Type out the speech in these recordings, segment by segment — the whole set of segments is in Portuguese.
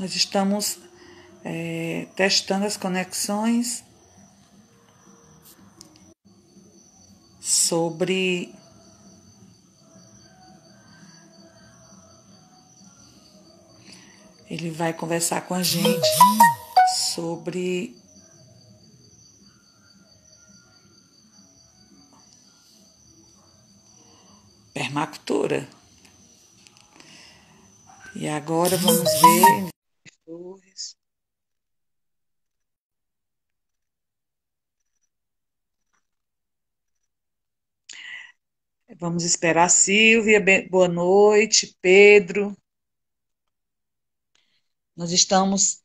Nós estamos testando as conexões sobre ele vai conversar com a gente sobre permacultura. E agora vamos ver. Vamos esperar Silvia. Boa noite, Pedro. Nós estamos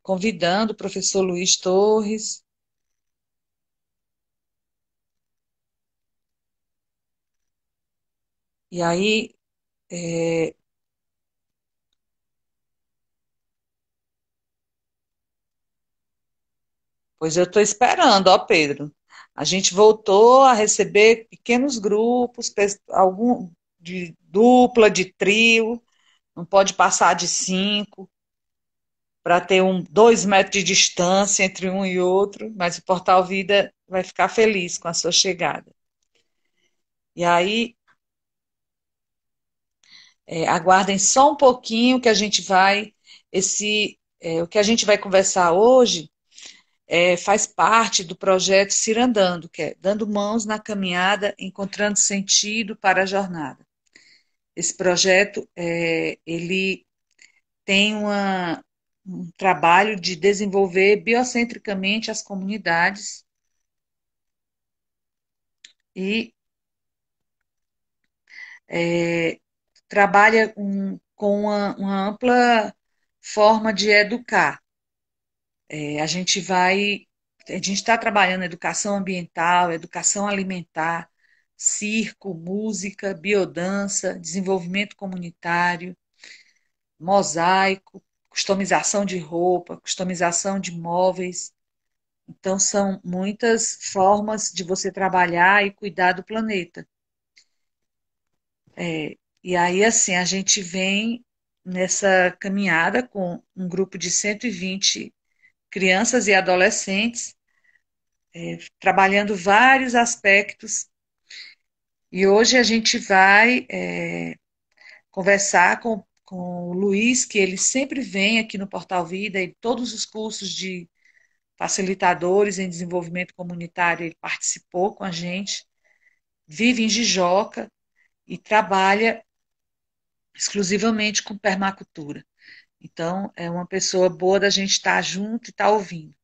convidando o professor Luiz Torres. E aí, pois eu estou esperando, ó, Pedro. A gente voltou a receber pequenos grupos, algum de dupla, de trio, não pode passar de 5, para ter 2 metros de distância entre um e outro, mas o Portal Vida vai ficar feliz com a sua chegada. E aí, aguardem só um pouquinho que a gente vai, o que a gente vai conversar hoje faz parte do projeto Cirandando, que é dando mãos na caminhada, encontrando sentido para a jornada. Esse projeto, ele tem um trabalho de desenvolver biocentricamente as comunidades e trabalha com uma ampla forma de educar. A gente está trabalhando educação ambiental, educação alimentar, circo, música, biodança, desenvolvimento comunitário, mosaico, customização de roupa, customização de móveis. Então, são muitas formas de você trabalhar e cuidar do planeta. E aí, assim, a gente vem nessa caminhada com um grupo de 120 crianças e adolescentes, trabalhando vários aspectos. E hoje a gente vai conversar com o Luiz, que ele sempre vem aqui no Portal Vida, e todos os cursos de facilitadores em desenvolvimento comunitário, ele participou com a gente, vive em Jijoca e trabalha exclusivamente com permacultura. Então, é uma pessoa boa da gente estar junto e estar ouvindo.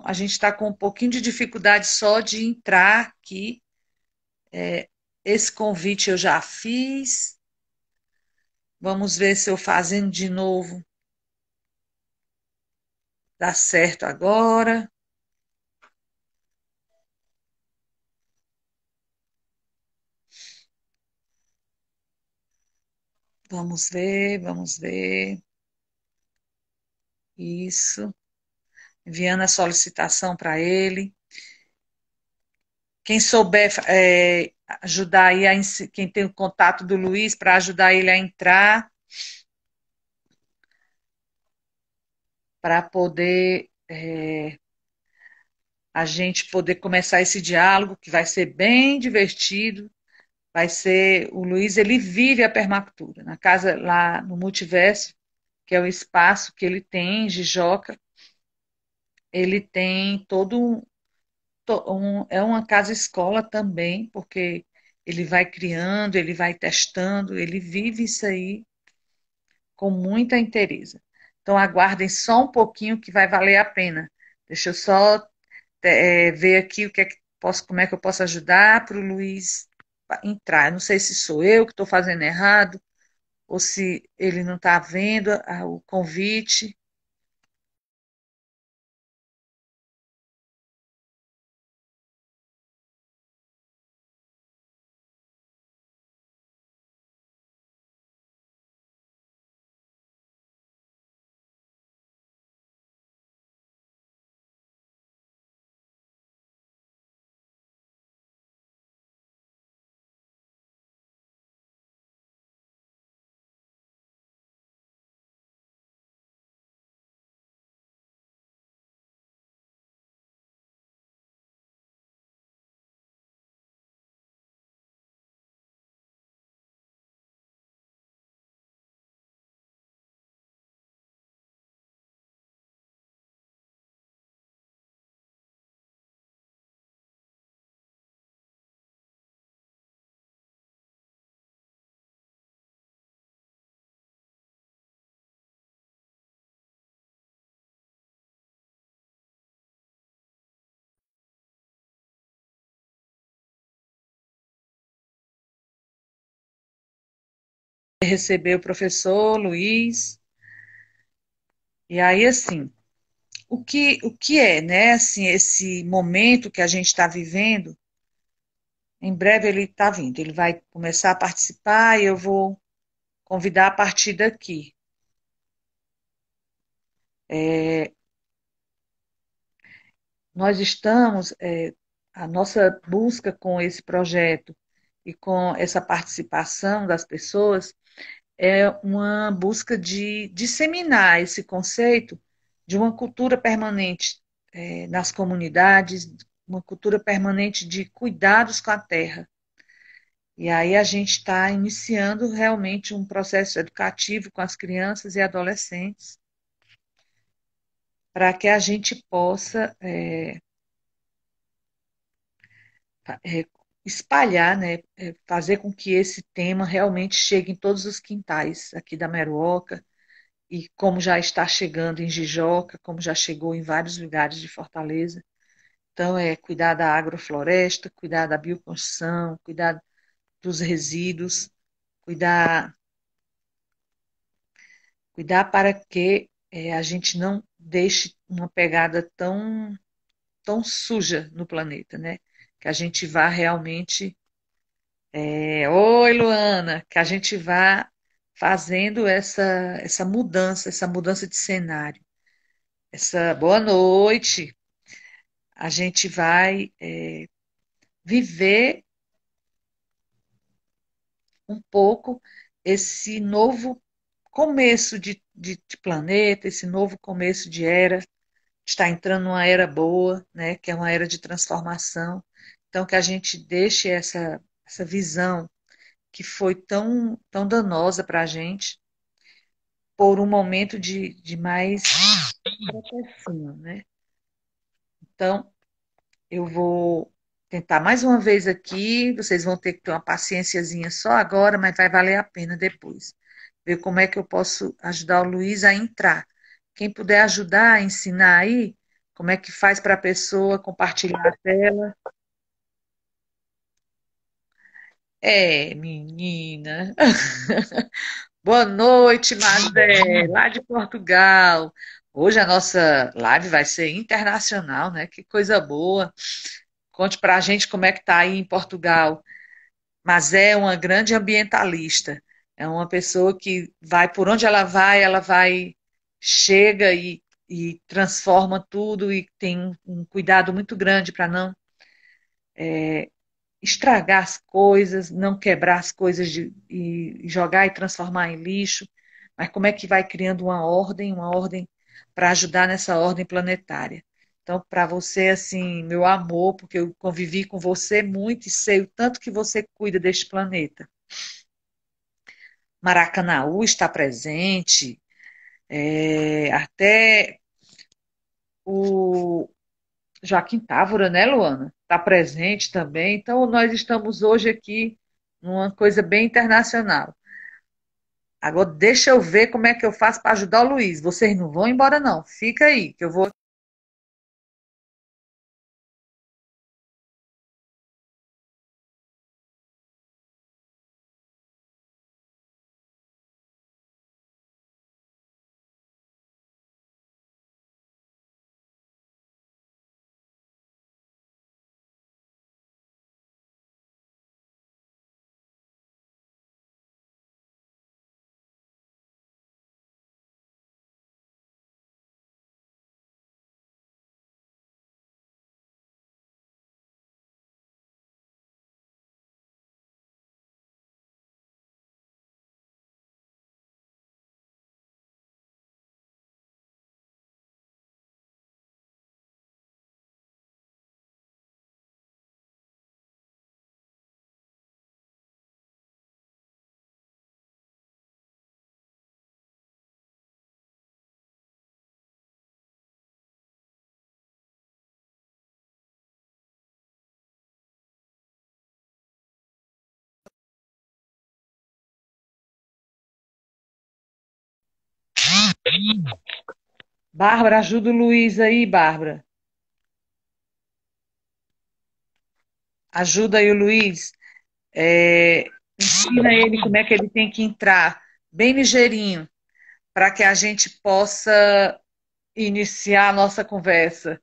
A gente está com um pouquinho de dificuldade só de entrar aqui. Esse convite eu já fiz. Vamos ver se eu fazendo de novo dá certo agora. Vamos ver, vamos ver. Isso. Enviando a solicitação para ele. Quem souber ajudar aí, quem tem o contato do Luiz para ajudar ele a entrar, para poder a gente poder começar esse diálogo, que vai ser bem divertido. Vai ser, o Luiz, ele vive a permacultura. Na casa lá no Multiverso, que é o espaço que ele tem, em Jijoca, ele tem é uma casa-escola também, porque ele vai criando, ele vai testando, ele vive isso aí com muita interesse. Então, aguardem só um pouquinho que vai valer a pena. Deixa eu só ver aqui como é que eu posso ajudar para o Luiz entrar. Eu não sei se sou eu que estou fazendo errado, ou se ele não está vendo o convite. receber o professor Luiz. E aí, assim, o que é, né, assim, esse momento que a gente está vivendo, em breve ele está vindo, ele vai começar a participar e eu vou convidar a partir daqui. É, nós estamos, a nossa busca com esse projeto e com essa participação das pessoas é uma busca de disseminar esse conceito de uma cultura permanente nas comunidades, uma cultura permanente de cuidados com a terra. E aí a gente está iniciando realmente um processo educativo com as crianças e adolescentes para que a gente possa é, espalhar, né, fazer com que esse tema realmente chegue em todos os quintais aqui da Meruoca, e como já está chegando em Jijoca, como já chegou em vários lugares de Fortaleza. Então, é cuidar da agrofloresta, cuidar da bioconstrução, cuidar dos resíduos, cuidar, cuidar para que a gente não deixe uma pegada tão suja no planeta, né? Que a gente vá realmente. Oi, Luana, que a gente vá fazendo essa mudança de cenário. Essa boa noite. A gente vai viver um pouco esse novo começo de planeta, esse novo começo de era. Está entrando numa era boa, né, que é uma era de transformação. Então, que a gente deixe essa visão que foi tão danosa para a gente por um momento de mais proteção, né? Então, eu vou tentar mais uma vez aqui. Vocês vão ter que ter uma paciênciazinha só agora, mas vai valer a pena depois. Ver como é que eu posso ajudar o Luiz a entrar. Quem puder ajudar a ensinar aí, como é que faz para a pessoa compartilhar a tela. Menina. Boa noite, Mazé, lá de Portugal. Hoje a nossa live vai ser internacional, né? Que coisa boa. Conte para a gente como é que está aí em Portugal. Mas é uma grande ambientalista. É uma pessoa que vai por onde ela vai, chega e transforma tudo e tem um cuidado muito grande para não estragar as coisas, não quebrar as coisas e jogar e transformar em lixo. Mas como é que vai criando uma ordem para ajudar nessa ordem planetária. Então, para você, assim, meu amor, porque eu convivi com você muito e sei o tanto que você cuida deste planeta. Maracanaú está presente, até o Joaquim Távora, né, Luana? Está presente também. Então, nós estamos hoje aqui numa coisa bem internacional. Agora, deixa eu ver como é que eu faço para ajudar o Luiz. Vocês não vão embora, não. Fica aí, que eu vou. Bárbara, ajuda o Luiz aí, Bárbara. Ajuda aí o Luiz. ensina ele como é que ele tem que entrar, bem ligeirinho, para que a gente possa iniciar a nossa conversa,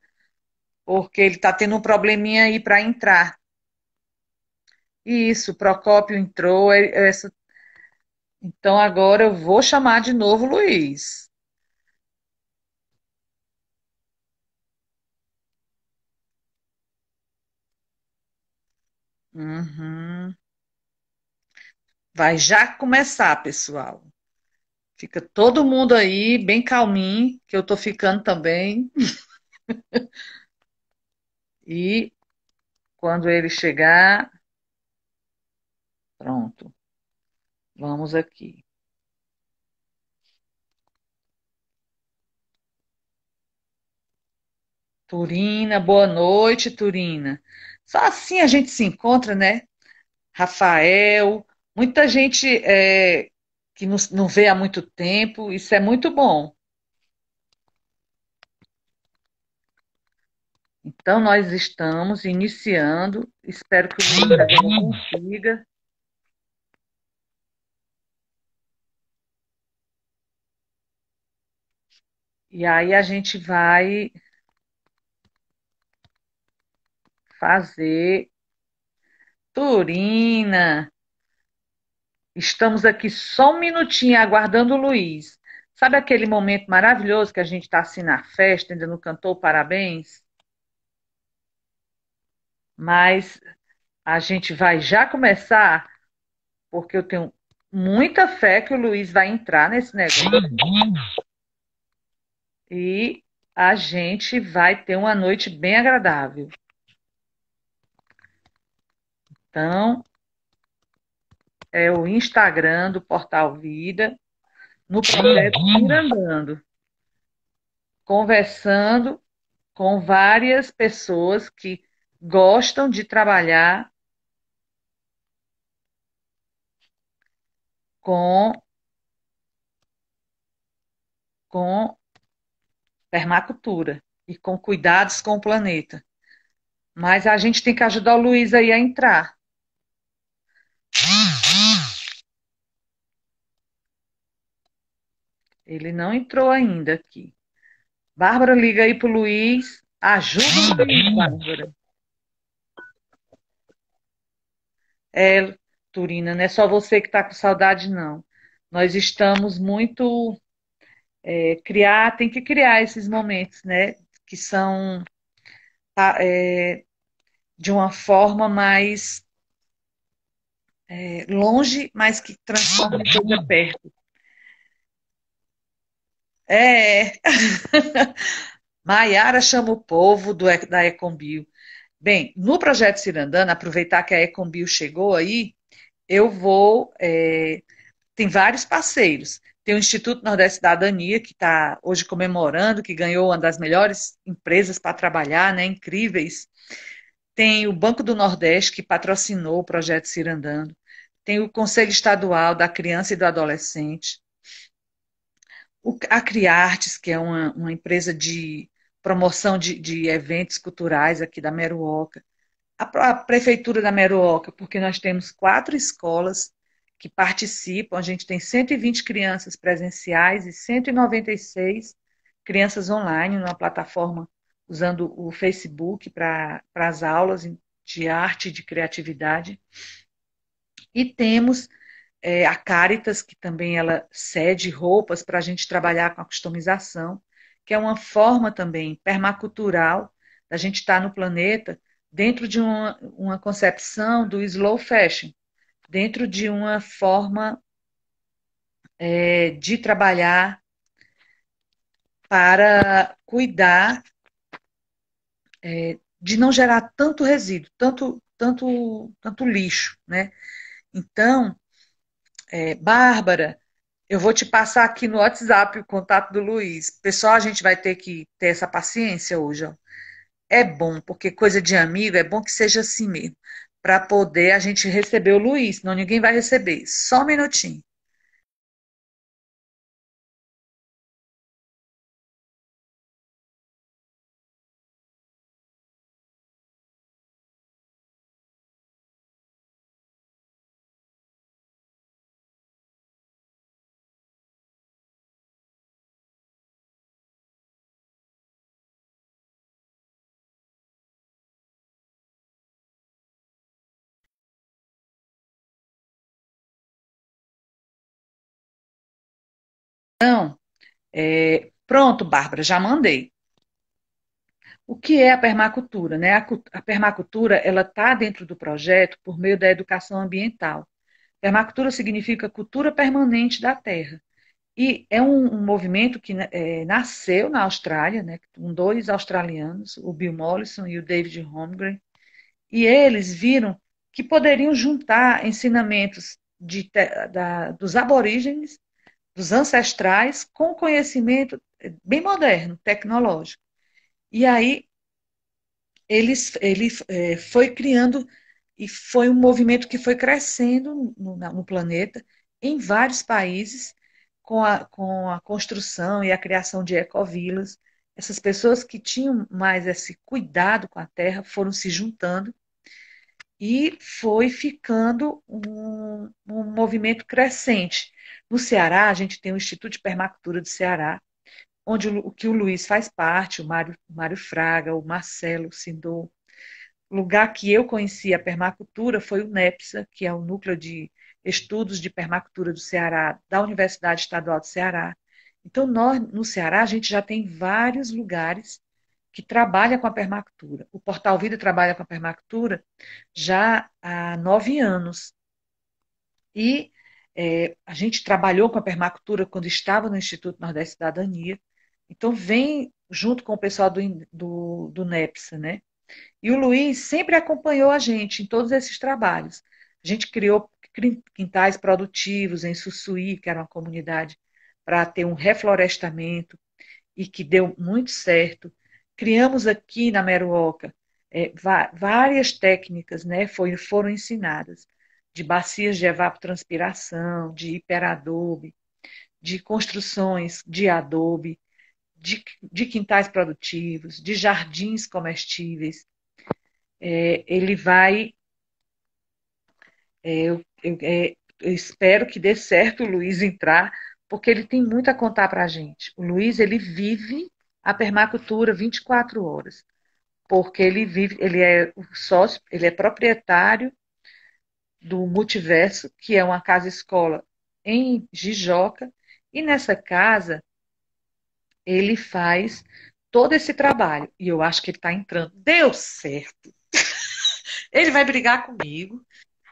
porque ele está tendo um probleminha aí para entrar. Isso, o Procópio entrou, então agora eu vou chamar de novo o Luiz. Uhum. Vai já começar, pessoal. Fica todo mundo aí bem calminho, que eu tô ficando também. E quando ele chegar, pronto. Vamos aqui. Turina, boa noite, Turina. Só assim a gente se encontra, né? Rafael, muita gente que não vê há muito tempo, isso é muito bom. Então, nós estamos iniciando, espero que o Luiz agora consiga. E aí a gente vai fazer Turina. Estamos aqui só um minutinho aguardando o Luiz. Sabe aquele momento maravilhoso que a gente está assim na festa, ainda não cantou parabéns? Mas a gente vai já começar, porque eu tenho muita fé que o Luiz vai entrar nesse negócio e a gente vai ter uma noite bem agradável. Então, é o Instagram do Portal Vida, no projeto Cirandando, conversando com várias pessoas que gostam de trabalhar com, com permacultura e com cuidados com o planeta. Mas a gente tem que ajudar o Luiz aí a entrar. Ele não entrou ainda aqui. Bárbara, liga aí pro Luiz. Ajuda o Luiz, Bárbara. É, Turina, não é só você que está com saudade, não. Nós estamos muito tem que criar esses momentos, né? Que são de uma forma mais longe, mas que transforma em coisa perto. É, Maiara chama o povo da Ecombio. Bem, no projeto Cirandana, aproveitar que a Ecombio chegou aí, eu vou. Tem vários parceiros. Tem o Instituto Nordeste Cidadania, que está hoje comemorando, que ganhou uma das melhores empresas para trabalhar, né? Incríveis. Tem o Banco do Nordeste, que patrocinou o projeto Cirandando. Tem o Conselho Estadual da Criança e do Adolescente. A Criartes, que é uma empresa de promoção de eventos culturais aqui da Meruoca. A Prefeitura da Meruoca, porque nós temos 4 escolas que participam, a gente tem 120 crianças presenciais e 196 crianças online numa plataforma usando o Facebook para as aulas de arte e de criatividade. E temos a Caritas, que também ela cede roupas para a gente trabalhar com a customização, que é uma forma também permacultural da gente estar no planeta dentro de uma concepção do slow fashion, dentro de uma forma de trabalhar para cuidar de não gerar tanto resíduo, tanto lixo, né? Então, Bárbara, eu vou te passar aqui no WhatsApp o contato do Luiz. Pessoal, a gente vai ter que ter essa paciência hoje, ó. É bom, porque coisa de amigo é bom que seja assim mesmo, para poder a gente receber o Luiz, senão ninguém vai receber. Só um minutinho. Então, pronto, Bárbara, já mandei. O que é a permacultura, né? A permacultura, ela está dentro do projeto por meio da educação ambiental. Permacultura significa cultura permanente da terra. E é um movimento que nasceu na Austrália, né, com dois australianos, o Bill Mollison e o David Holmgren, e eles viram que poderiam juntar ensinamentos dos aborígenes, dos ancestrais, com conhecimento bem moderno, tecnológico. E aí ele foi criando, e foi um movimento que foi crescendo no planeta, em vários países, com a construção e a criação de ecovilas. Essas pessoas que tinham mais esse cuidado com a terra foram se juntando e foi ficando um movimento crescente. No Ceará, a gente tem o Instituto de Permacultura do Ceará, onde que o Luiz faz parte, o Mário Fraga, o Marcelo Sindor. O lugar que eu conheci a permacultura foi o NEPSA, que é o Núcleo de Estudos de Permacultura do Ceará, da Universidade Estadual do Ceará. Então, nós, no Ceará, a gente já tem vários lugares que trabalham com a permacultura. O Portal Vida trabalha com a permacultura já há 9 anos. E a gente trabalhou com a permacultura quando estava no Instituto Nordeste de Cidadania. Então, vem junto com o pessoal do NEPSA, né? E o Luiz sempre acompanhou a gente em todos esses trabalhos. A gente criou quintais produtivos em Sussuí, que era uma comunidade, para ter um reflorestamento e que deu muito certo. Criamos aqui na Meruoca várias técnicas, né, foram ensinadas, de bacias de evapotranspiração, de hiperadobe, de construções de adobe, de quintais produtivos, de jardins comestíveis. Ele vai. Eu espero que dê certo o Luiz entrar, porque ele tem muito a contar para a gente. O Luiz, ele vive a permacultura 24 horas, porque ele é o sócio, ele é proprietário do Multiverso, que é uma casa-escola em Jijoca, e nessa casa ele faz todo esse trabalho. E eu acho que ele está entrando. Deu certo. Ele vai brigar comigo,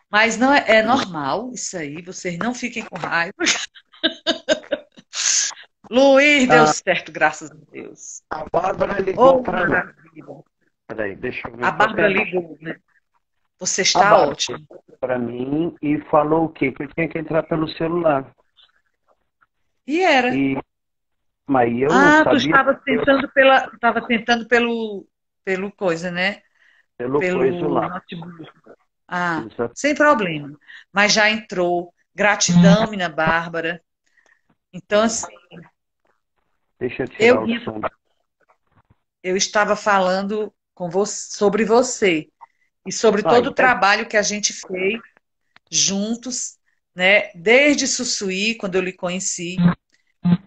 mas não é normal isso aí, vocês não fiquem com raiva. Luiz deu A, certo, graças a Deus. a Bárbara ligou Oh, para mim. maravilha. Peraí, deixa eu A ver se eu Bárbara pego. ligou, né? Você A está Bárbara ótimo. ligou para mim e falou o quê? Que eu tinha que entrar pelo celular. E era. E, mas eu não Ah, tu sabia estava tentando pelo coisa, né? pelo coisa Pelo lá. notebook. Ah, Exato. sem problema. Mas já entrou. Gratidão, minha Bárbara. Então, assim, Deixa eu eu, tirar o som. eu estava falando com você, sobre você e sobre Ah, todo o então, trabalho que a gente fez juntos, né? Desde Sussuí, quando eu lhe conheci,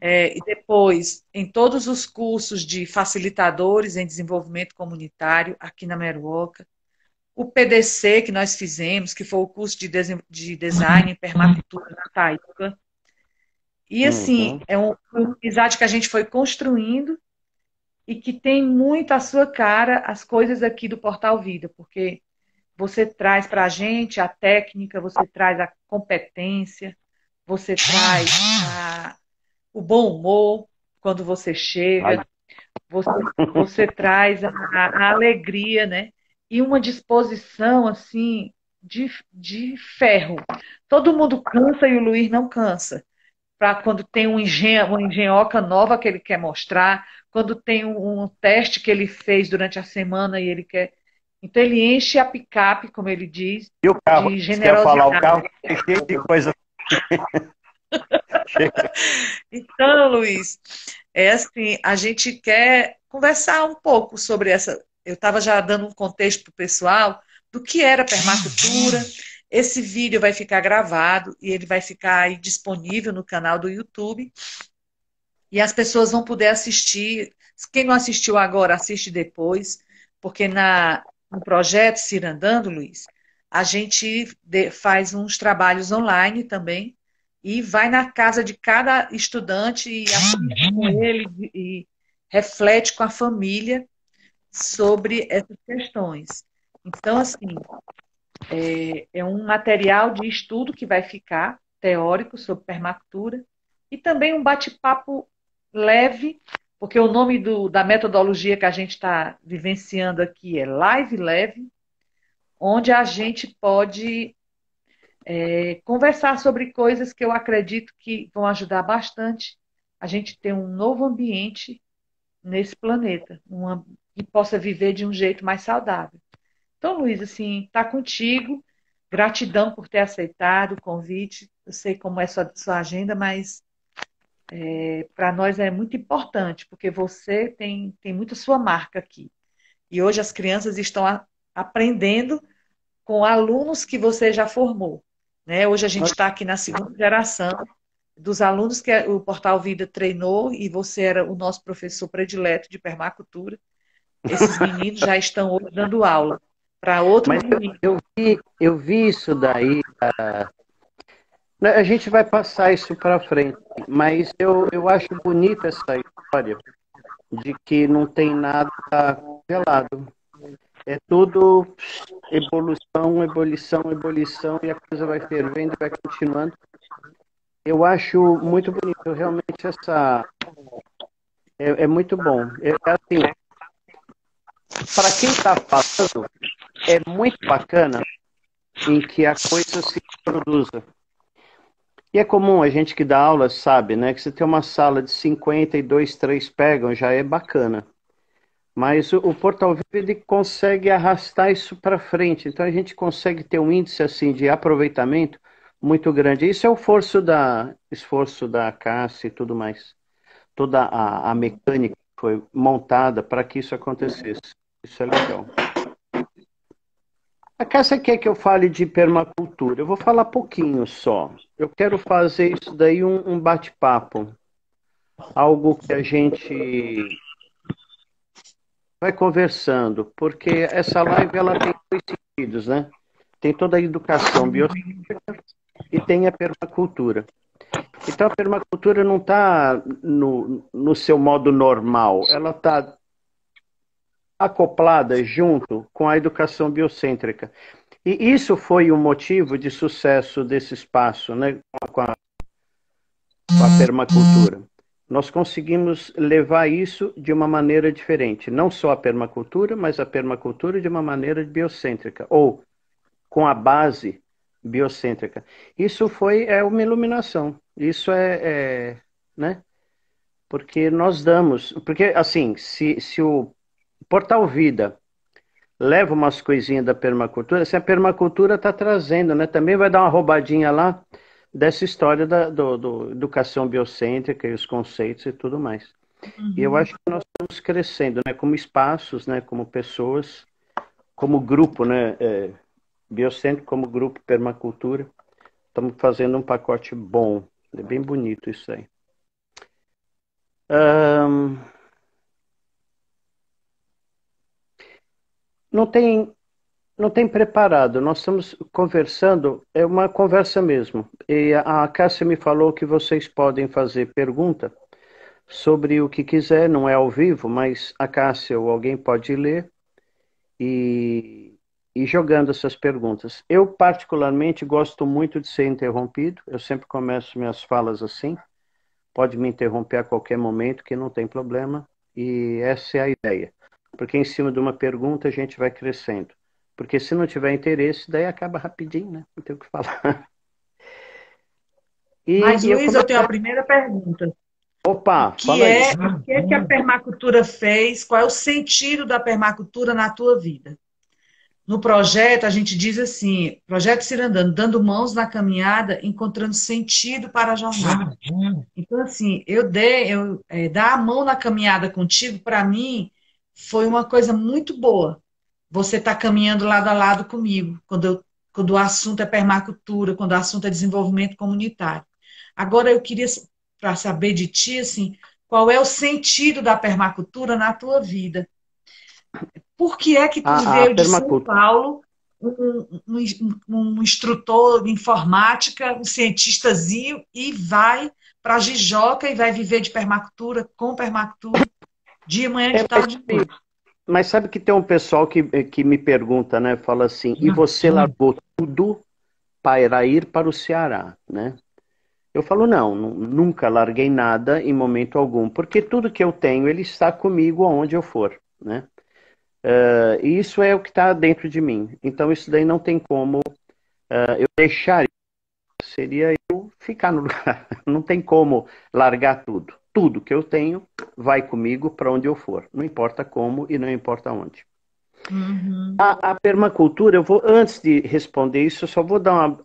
e depois em todos os cursos de facilitadores em desenvolvimento comunitário aqui na Meruoca, o PDC que nós fizemos, que foi o curso de design em permacultura na Taíba. E assim, uhum. é uma amizade que a gente foi construindo e que tem muito a sua cara as coisas aqui do Portal Vida, porque você traz para a gente a técnica, você traz a competência, você traz o bom humor quando você Ai, chega, você, você traz a alegria, né? E uma disposição assim de ferro. Todo mundo cansa e o Luiz não cansa. Para quando tem uma engenhoca nova que ele quer mostrar, quando tem um teste que ele fez durante a semana e ele quer. Então ele enche a picape, como ele diz, e o carro? de Você quer falar o generosidade. carro? Tem cheio de coisa. Chega. Então, Luiz, é assim, a gente quer conversar um pouco sobre essa. Eu estava já dando um contexto para o pessoal do que era permacultura. Esse vídeo vai ficar gravado e ele vai ficar aí disponível no canal do YouTube. E as pessoas vão poder assistir. Quem não assistiu agora, assiste depois, porque no projeto Cirandando, Luiz, a gente faz uns trabalhos online também, e vai na casa de cada estudante e assiste com ele e reflete com a família sobre essas questões. Então, assim, é um material de estudo que vai ficar teórico sobre permacultura e também um bate-papo leve, porque o nome da metodologia que a gente está vivenciando aqui é Live Leve, onde a gente pode conversar sobre coisas que eu acredito que vão ajudar bastante a gente ter um novo ambiente nesse planeta, que possa viver de um jeito mais saudável. Então, Luiz, assim, está contigo. Gratidão por ter aceitado o convite. Eu sei como é sua agenda, mas para nós é muito importante, porque você tem muito sua marca aqui. E hoje as crianças estão aprendendo com alunos que você já formou. Né? Hoje a gente está aqui na segunda geração dos alunos que o Portal Vida treinou e você era o nosso professor predileto de permacultura. Esses meninos já estão hoje dando aula para outros Mas meninos. eu vi isso daí. A gente vai passar isso para frente, mas eu acho bonita essa história de que não tem nada congelado. É tudo evolução, ebulição, ebulição, e a coisa vai fervendo e vai continuando. Eu acho muito bonito, realmente essa. É muito bom. Assim, para quem está falando, é muito bacana em que a coisa se produza. E é comum, a gente que dá aula sabe, né? Que você tem uma sala de 50 e 2, 3 pegam, já é bacana. Mas o Portal Vivo ele consegue arrastar isso para frente. Então a gente consegue ter um índice assim de aproveitamento muito grande. Isso é o esforço da Cássia e tudo mais. Toda a mecânica foi montada para que isso acontecesse. Isso é legal. A Cássia quer que eu fale de permacultura. Eu vou falar pouquinho só. Eu quero fazer isso daí um bate-papo. Algo que a gente vai conversando, porque essa live ela tem dois sentidos, né? Tem toda a educação biocêntrica e tem a permacultura. Então a permacultura não está no seu modo normal, ela está acoplada junto com a educação biocêntrica. E isso foi o motivo de sucesso desse espaço, né, com a permacultura. Nós conseguimos levar isso de uma maneira diferente. Não só a permacultura, mas a permacultura de uma maneira biocêntrica, ou com a base biocêntrica. Isso foi uma iluminação. Isso né? Porque nós damos... Porque, assim, se o Portal Vida leva umas coisinhas da permacultura, se a permacultura está trazendo, né? Também vai dar uma roubadinha lá dessa história do educação biocêntrica e os conceitos e tudo mais. E eu acho que nós estamos crescendo, né? Como espaços, né? Como pessoas, como grupo, né? Biocêntrico, como grupo permacultura. Estamos fazendo um pacote bom. É bem bonito isso aí. Não tem preparado, nós estamos conversando, é uma conversa mesmo. E a Cássia me falou que vocês podem fazer pergunta sobre o que quiser, não é ao vivo, mas a Cássia ou alguém pode ler e jogando essas perguntas. Eu, particularmente, gosto muito de ser interrompido, eu sempre começo minhas falas assim, pode me interromper a qualquer momento, que não tem problema, e essa é a ideia. Porque em cima de uma pergunta a gente vai crescendo. Porque se não tiver interesse, daí acaba rapidinho, né? Não tem o que falar. Mas, Luiz, eu tenho a primeira pergunta. Opa, O que é que a permacultura fez? Qual é o sentido da permacultura na tua vida? No projeto, a gente diz assim, projeto Cirandando, dando mãos na caminhada, encontrando sentido para a jornada. Então, assim, dar a mão na caminhada contigo, para mim, foi uma coisa muito boa. Você está caminhando lado a lado comigo, quando o assunto é permacultura, quando o assunto é desenvolvimento comunitário. Agora, eu queria para saber de ti, assim, qual é o sentido da permacultura na tua vida? Por que é que tu veio de São Paulo um instrutor de informática, um cientistazinho, e vai para a Jijoca e vai viver de permacultura, com permacultura, dia, manhã, É, de tarde e noite. mas sabe que tem um pessoal que me pergunta, né? Fala assim, e você largou tudo para ir para o Ceará, né? Eu falo, não, nunca larguei nada em momento algum, porque tudo que eu tenho, ele está comigo aonde eu for, né? E isso é o que está dentro de mim. Então, isso daí não tem como eu deixar, seria eu ficar no lugar. Não tem como largar tudo. Tudo que eu tenho vai comigo para onde eu for. Não importa como e não importa onde. Uhum. A permacultura, eu vou, antes de responder isso, eu só vou dar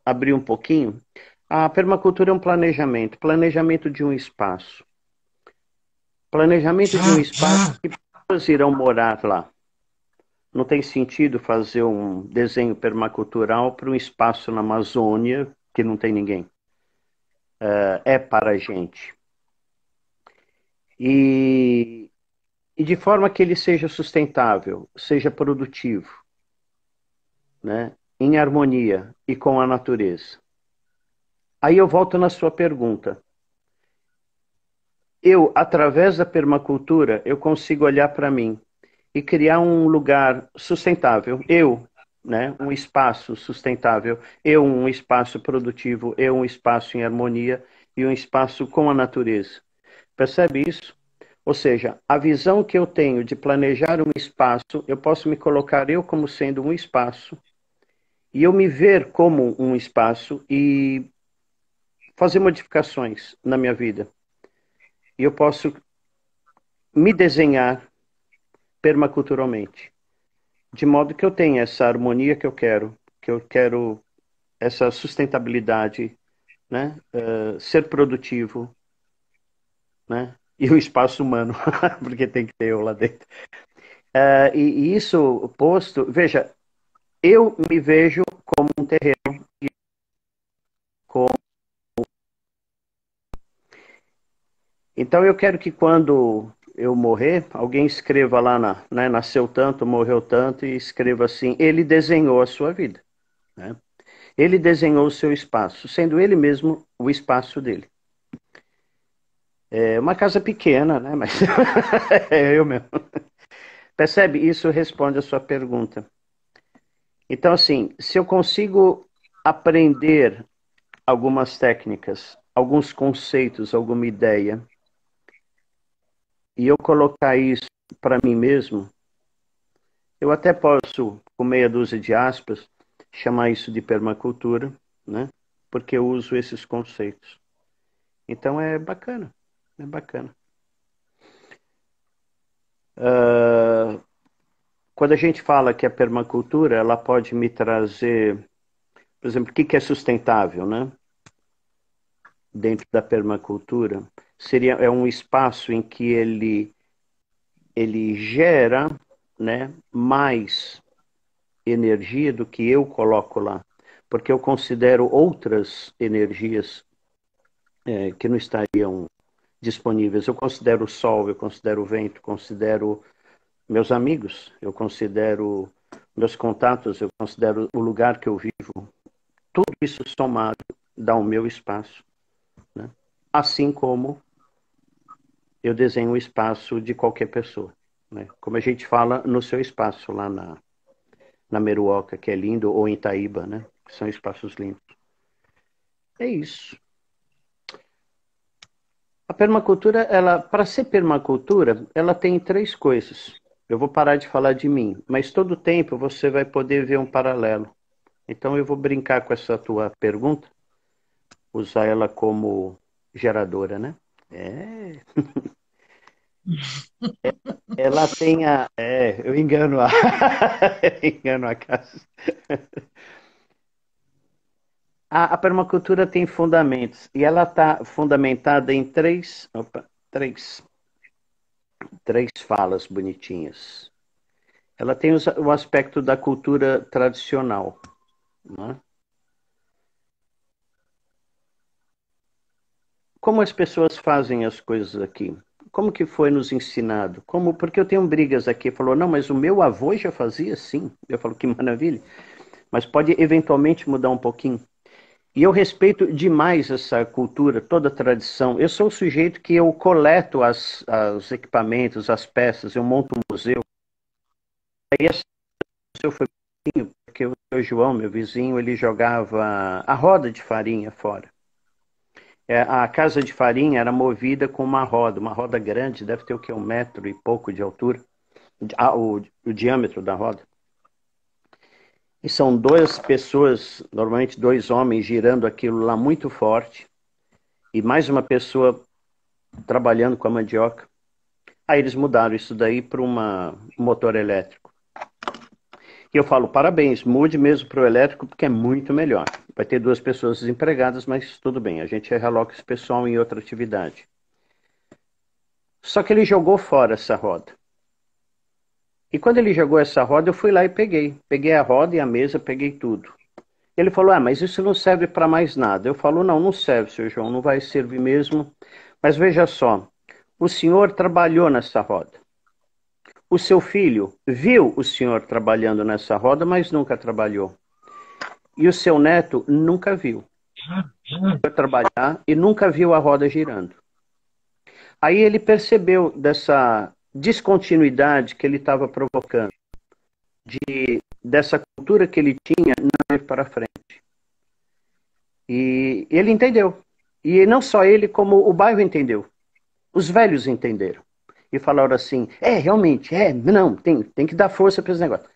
abrir um pouquinho. A permacultura é um planejamento, planejamento de um espaço. Planejamento de um espaço que pessoas irão morar lá. Não tem sentido fazer um desenho permacultural para um espaço na Amazônia que não tem ninguém. É para a gente. E, e de forma que ele seja sustentável, seja produtivo, né? Em harmonia e com a natureza. Aí eu volto na sua pergunta. Eu, através da permacultura, eu consigo olhar para mim e criar um lugar sustentável. Eu, né, um espaço sustentável. Eu, um espaço produtivo. Eu, um espaço em harmonia e um espaço com a natureza. Percebe isso? Ou seja, a visão que eu tenho de planejar um espaço, eu posso me colocar eu como sendo um espaço e eu me ver como um espaço e fazer modificações na minha vida. E eu posso me desenhar permaculturalmente, de modo que eu tenha essa harmonia que eu quero essa sustentabilidade, né? Ser produtivo, né? E o espaço humano, porque tem que ter eu lá dentro. E isso posto, veja, eu me vejo como um terreno. Com... Então eu quero que quando eu morrer, alguém escreva lá né, nasceu tanto, morreu tanto, e escreva assim, ele desenhou a sua vida, né? Ele desenhou o seu espaço, sendo ele mesmo o espaço dele. É uma casa pequena, né? Mas é eu mesmo. Percebe? Isso responde a sua pergunta. Então, assim, se eu consigo aprender algumas técnicas, alguns conceitos, alguma ideia, e eu colocar isso para mim mesmo, eu até posso, com meia dúzia de aspas, chamar isso de permacultura, né? Porque eu uso esses conceitos. Então é bacana, é bacana. Quando a gente fala que a permacultura, ela pode me trazer, por exemplo, o que é sustentável, né? Dentro da permacultura, é um espaço em que ele gera, né, mais energia do que eu coloco lá, porque eu considero outras energias que não estariam disponíveis. Eu considero o sol, eu considero o vento, considero meus amigos, eu considero meus contatos, eu considero o lugar que eu vivo. Tudo isso somado dá o meu espaço, né? Assim como eu desenho o espaço de qualquer pessoa, né? Como a gente fala no seu espaço lá na Meruoca, que é lindo, ou em Itaíba, né? Que são espaços lindos. É isso. A permacultura, ela, para ser permacultura, ela tem três coisas. Eu vou parar de falar de mim, mas todo tempo você vai poder ver um paralelo. Então eu vou brincar com essa tua pergunta, usar ela como geradora, né? É, ela tem eu engano eu engano a casa. A permacultura tem fundamentos e ela está fundamentada em três falas bonitinhas. Ela tem o aspecto da cultura tradicional, né? Como as pessoas fazem as coisas aqui? como que foi nos ensinado? Como, porque eu tenho brigas aqui. Falou, não, mas o meu avô já fazia assim. Eu falo, que maravilha. Mas pode eventualmente mudar um pouquinho. E eu respeito demais essa cultura, toda a tradição. Eu sou o sujeito que eu coleto os equipamentos, as peças, eu monto um museu. Aí esse museu foi porque o João, meu vizinho, ele jogava a roda de farinha fora. A casa de farinha era movida com uma roda grande, deve ter o que, 1 metro e pouco de altura, o diâmetro da roda. E são 2 pessoas, normalmente 2 homens, girando aquilo lá muito forte, e mais uma pessoa trabalhando com a mandioca. Aí eles mudaram isso daí para um motor elétrico. E eu falo, parabéns, mude mesmo para o elétrico, porque é muito melhor. Vai ter 2 pessoas desempregadas, mas tudo bem, a gente realoca esse pessoal em outra atividade. Só que ele jogou fora essa roda. E quando ele jogou essa roda, eu fui lá e peguei. Peguei a roda e a mesa, peguei tudo. Ele falou, mas isso não serve para mais nada. Eu falo, não, não serve, seu João, não vai servir mesmo. Mas veja só, o senhor trabalhou nessa roda. O seu filho viu o senhor trabalhando nessa roda, mas nunca trabalhou. E o seu neto nunca viu trabalhar e nunca viu a roda girando. Aí ele percebeu dessa descontinuidade que ele estava provocando, dessa cultura que ele tinha não ir para frente. E ele entendeu. E não só ele, como o bairro entendeu. Os velhos entenderam. E falaram assim, realmente, não, tem que dar força para esse negócio.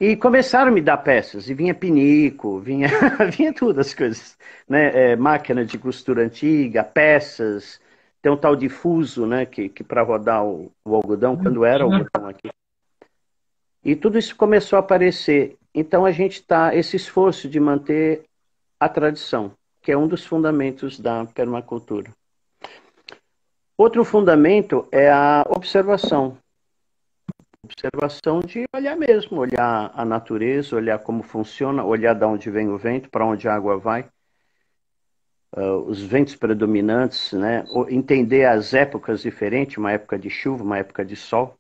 E começaram a me dar peças, e vinha pinico, vinha, vinha tudo as coisas, né? Máquina de costura antiga, peças, tem um tal de fuso, né? Que para rodar o algodão, quando era algodão aqui. E tudo isso começou a aparecer. Então a gente está, esse esforço de manter a tradição, que é um dos fundamentos da permacultura. Outro fundamento é a observação. Observação de olhar mesmo, olhar a natureza, olhar como funciona, olhar de onde vem o vento, para onde a água vai, os ventos predominantes, né? Entender as épocas diferentes, uma época de chuva, uma época de sol.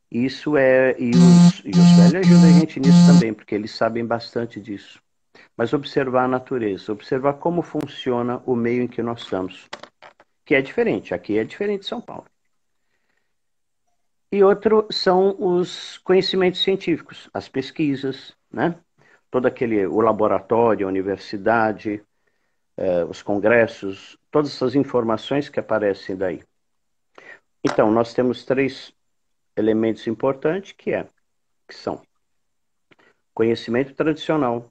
Isso e os velhos ajudam a gente nisso também, porque eles sabem bastante disso. Mas observar a natureza, observar como funciona o meio em que nós estamos, que é diferente, aqui é diferente de São Paulo. E outro são os conhecimentos científicos, as pesquisas, né? O laboratório, a universidade, os congressos, todas essas informações que aparecem daí. Então, nós temos 3 elementos importantes que são conhecimento tradicional,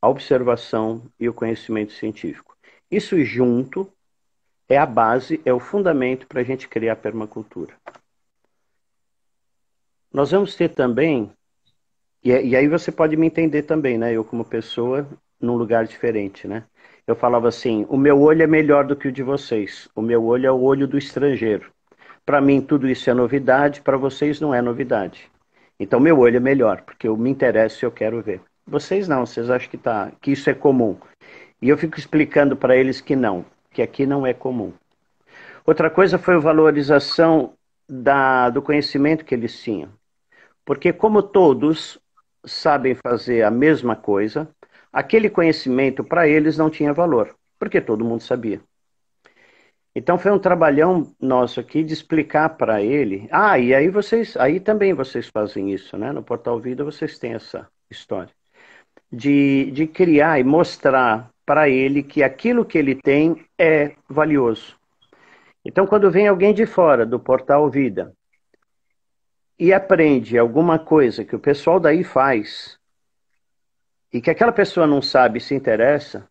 a observação e o conhecimento científico. Isso junto é a base, é o fundamento para a gente criar a permacultura. Nós vamos ter também, e aí você pode me entender também, né? Eu como pessoa, num lugar diferente, né? Eu falava assim, o meu olho é melhor do que o de vocês. O meu olho é o olho do estrangeiro. Para mim tudo isso é novidade, para vocês não é novidade. Então meu olho é melhor, porque eu me interesso e eu quero ver. Vocês não, vocês acham que isso é comum. E eu fico explicando para eles que não, que aqui não é comum. Outra coisa foi a valorização do conhecimento que eles tinham. Porque como todos sabem fazer a mesma coisa, aquele conhecimento para eles não tinha valor, porque todo mundo sabia. Então foi um trabalhão nosso aqui de explicar para ele. E aí também vocês fazem isso, né? No Portal Vida vocês têm essa história. De criar e mostrar para ele que aquilo que ele tem é valioso. Então quando vem alguém de fora do Portal Vida e aprende alguma coisa que o pessoal daí faz e que aquela pessoa não sabe e se interessa,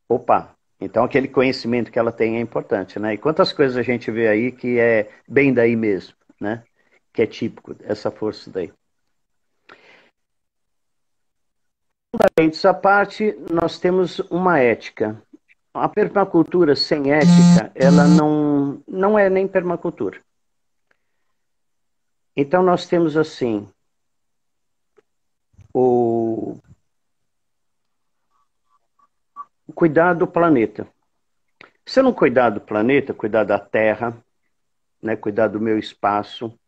opa, então aquele conhecimento que ela tem é importante, né? E quantas coisas a gente vê aí que é bem daí mesmo, né? Que é típico, essa força daí. Fundamentos à parte, nós temos uma ética. A permacultura sem ética, ela não é nem permacultura. Então nós temos assim, o cuidar do planeta. Se eu não cuidar do planeta, cuidar da Terra, né, cuidar do meu espaço,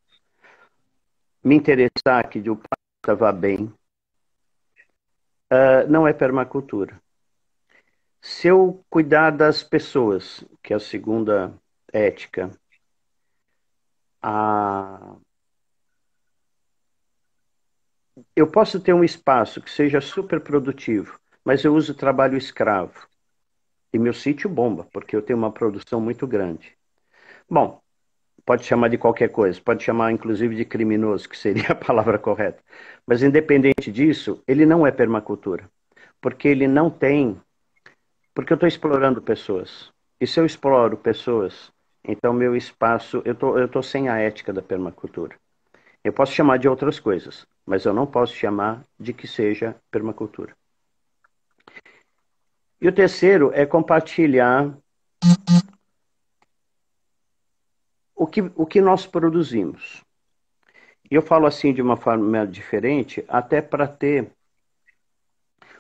me interessar que o planeta vá bem, não é permacultura. Se eu cuidar das pessoas, que é a segunda ética, a... eu posso ter um espaço que seja super produtivo, mas eu uso trabalho escravo. E meu sítio bomba, porque eu tenho uma produção muito grande. Bom, pode chamar de qualquer coisa, pode chamar inclusive de criminoso, que seria a palavra correta. Mas independente disso, ele não é permacultura, porque ele não tem, porque eu estou explorando pessoas. E se eu exploro pessoas, então meu espaço, eu tô sem a ética da permacultura. Eu posso chamar de outras coisas, mas eu não posso chamar de que seja permacultura. E o terceiro é compartilhar o que nós produzimos. E eu falo assim de uma forma diferente, até para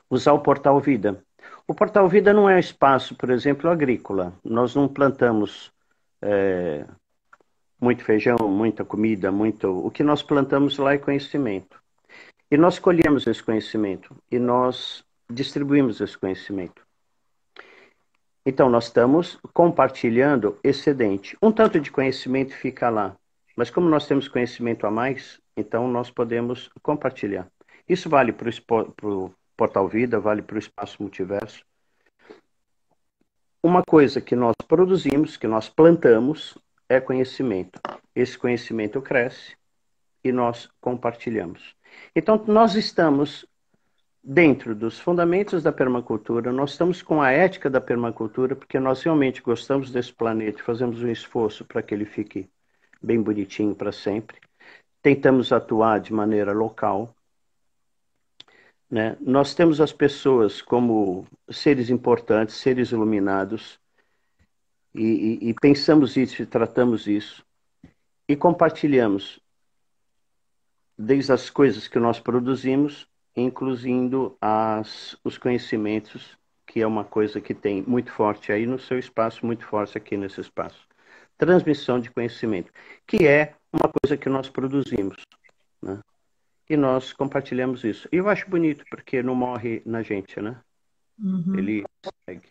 usar o Portal Vida. O Portal Vida não é um espaço, por exemplo, agrícola. Nós não plantamos muito feijão, muita comida, muito. O que nós plantamos lá é conhecimento. E nós colhemos esse conhecimento e nós distribuímos esse conhecimento. Então, nós estamos compartilhando excedente. Um tanto de conhecimento fica lá. Mas como nós temos conhecimento a mais, então nós podemos compartilhar. Isso vale para o Portal Vida, vale para o Espaço Multiverso. Uma coisa que nós produzimos, que nós plantamos, é conhecimento. Esse conhecimento cresce e nós compartilhamos. Então, nós estamos dentro dos fundamentos da permacultura, nós estamos com a ética da permacultura, porque nós realmente gostamos desse planeta e fazemos um esforço para que ele fique bem bonitinho para sempre. Tentamos atuar de maneira local. Né? Nós temos as pessoas como seres importantes, seres iluminados, e pensamos isso e tratamos isso. E compartilhamos desde as coisas que nós produzimos, incluindo os conhecimentos, que é uma coisa que tem muito forte aí no seu espaço, muito forte aqui nesse espaço. Transmissão de conhecimento, que é uma coisa que nós produzimos, né? E nós compartilhamos isso. E eu acho bonito, porque não morre na gente, né? Uhum. Ele segue.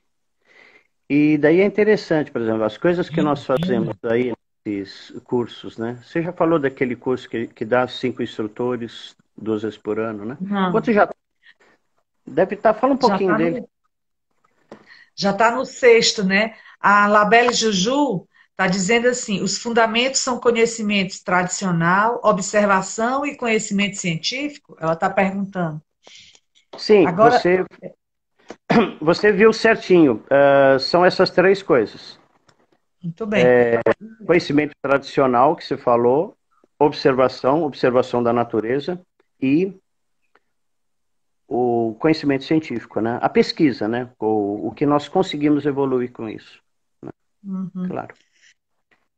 E daí é interessante, por exemplo, as coisas que nós fazemos aí nesses cursos, né? Você já falou daquele curso que dá 5 instrutores 2 vezes por ano, né? Não, Você já deve estar, fala um já pouquinho está dele. no, já tá no sexto, né? A Labelle Juju está dizendo assim: os fundamentos são conhecimentos tradicional, observação e conhecimento científico? Ela está perguntando. Sim, Agora, você viu certinho. São essas 3 coisas. muito bem. Conhecimento tradicional, que você falou, observação da natureza e o conhecimento científico, né? A pesquisa, né? O que nós conseguimos evoluir com isso, né? Uhum. Claro.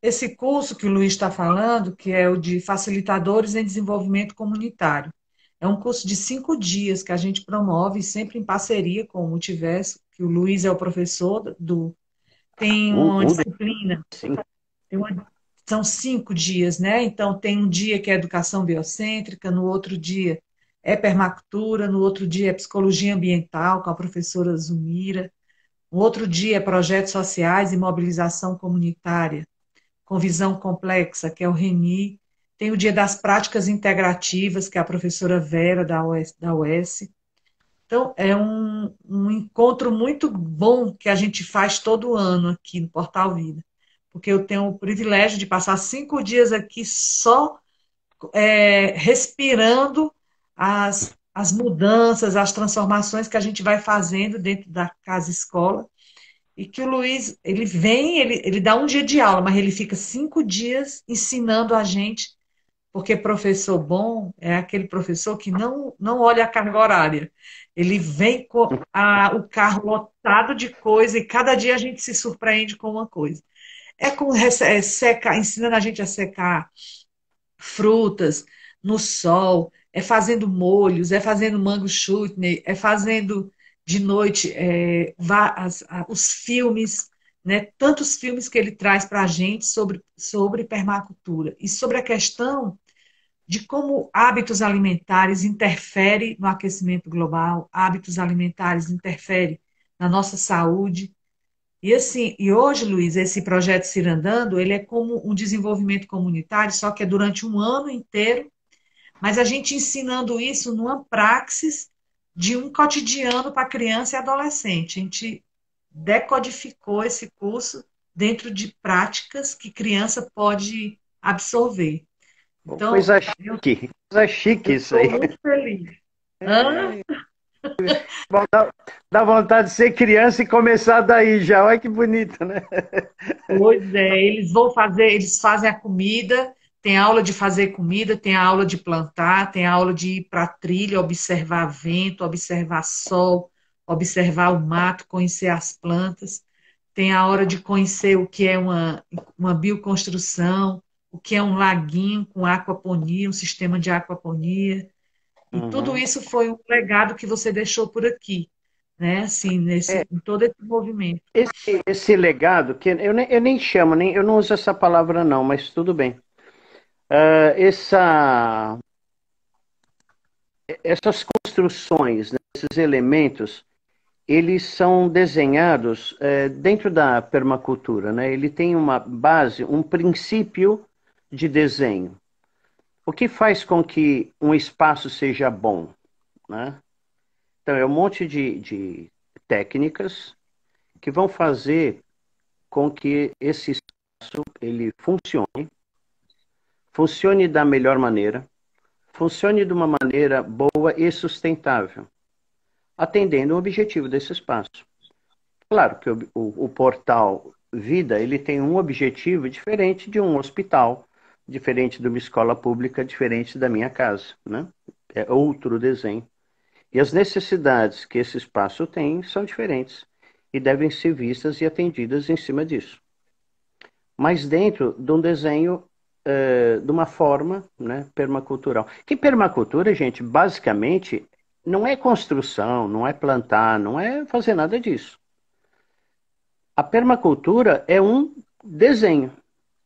Esse curso que o Luiz está falando, que é o de Facilitadores em Desenvolvimento Comunitário, é um curso de 5 dias que a gente promove, sempre em parceria com o Multiverso, que o Luiz é o professor tem uma Um disciplina, desses, tem são 5 dias, né? Então, tem um dia que é educação biocêntrica, no outro dia é permacultura, no outro dia é psicologia ambiental, com a professora Zumira, no outro dia é projetos sociais e mobilização comunitária com visão complexa, que é o RENI. Tem o Dia das Práticas Integrativas, que é a professora Vera, da UES. Então, é um encontro muito bom que a gente faz todo ano aqui no Portal Vida, porque eu tenho o privilégio de passar 5 dias aqui só respirando as mudanças, as transformações que a gente vai fazendo dentro da casa-escola, e que o Luiz, ele vem, ele dá um dia de aula, mas ele fica 5 dias ensinando a gente, porque professor bom é aquele professor que não olha a carga horária. Ele vem com o carro lotado de coisa e cada dia a gente se surpreende com uma coisa. Ensinando a gente a secar frutas no sol, é fazendo molhos, é fazendo mango chutney, é fazendo de noite os filmes, né, tantos filmes que ele traz para a gente sobre permacultura e sobre a questão de como hábitos alimentares interferem no aquecimento global, hábitos alimentares interferem na nossa saúde. E assim, e hoje, Luiz, esse projeto Cirandando, ele é como um desenvolvimento comunitário, só que é durante um ano inteiro, mas a gente ensinando isso numa praxis de um cotidiano para criança e adolescente. A gente decodificou esse curso dentro de práticas que criança pode absorver. Então, Coisa chique eu isso aí. estou muito feliz. Hã? Bom, dá vontade de ser criança e começar daí já. Olha que bonito, né? Pois é, eles fazem a comida, tem aula de fazer comida, tem a aula de plantar, tem a aula de ir para a trilha, observar vento, observar sol, observar o mato, conhecer as plantas, tem a hora de conhecer o que é uma bioconstrução, o que é um laguinho com aquaponia, um sistema de aquaponia. E tudo Uhum. isso foi um legado que você deixou por aqui, né? Assim, em todo esse movimento. Esse legado, que eu nem chamo, eu não uso essa palavra não, mas tudo bem. Ah, essas construções, né, esses elementos, eles são desenhados dentro da permacultura, né? Ele tem uma base, um princípio de desenho. O que faz com que um espaço seja bom, né? Então, é um monte de técnicas que vão fazer com que esse espaço ele funcione da melhor maneira, funcione de uma maneira boa e sustentável, atendendo o objetivo desse espaço. Claro que o portal Vida ele tem um objetivo diferente de um hospital, diferente de uma escola pública, diferente da minha casa, né? É outro desenho. E as necessidades que esse espaço tem são diferentes e devem ser vistas e atendidas em cima disso. Mas dentro de um desenho de uma forma, né, permacultural. Que permacultura, gente, basicamente não é construção, não é plantar, não é fazer nada disso. A permacultura é um desenho,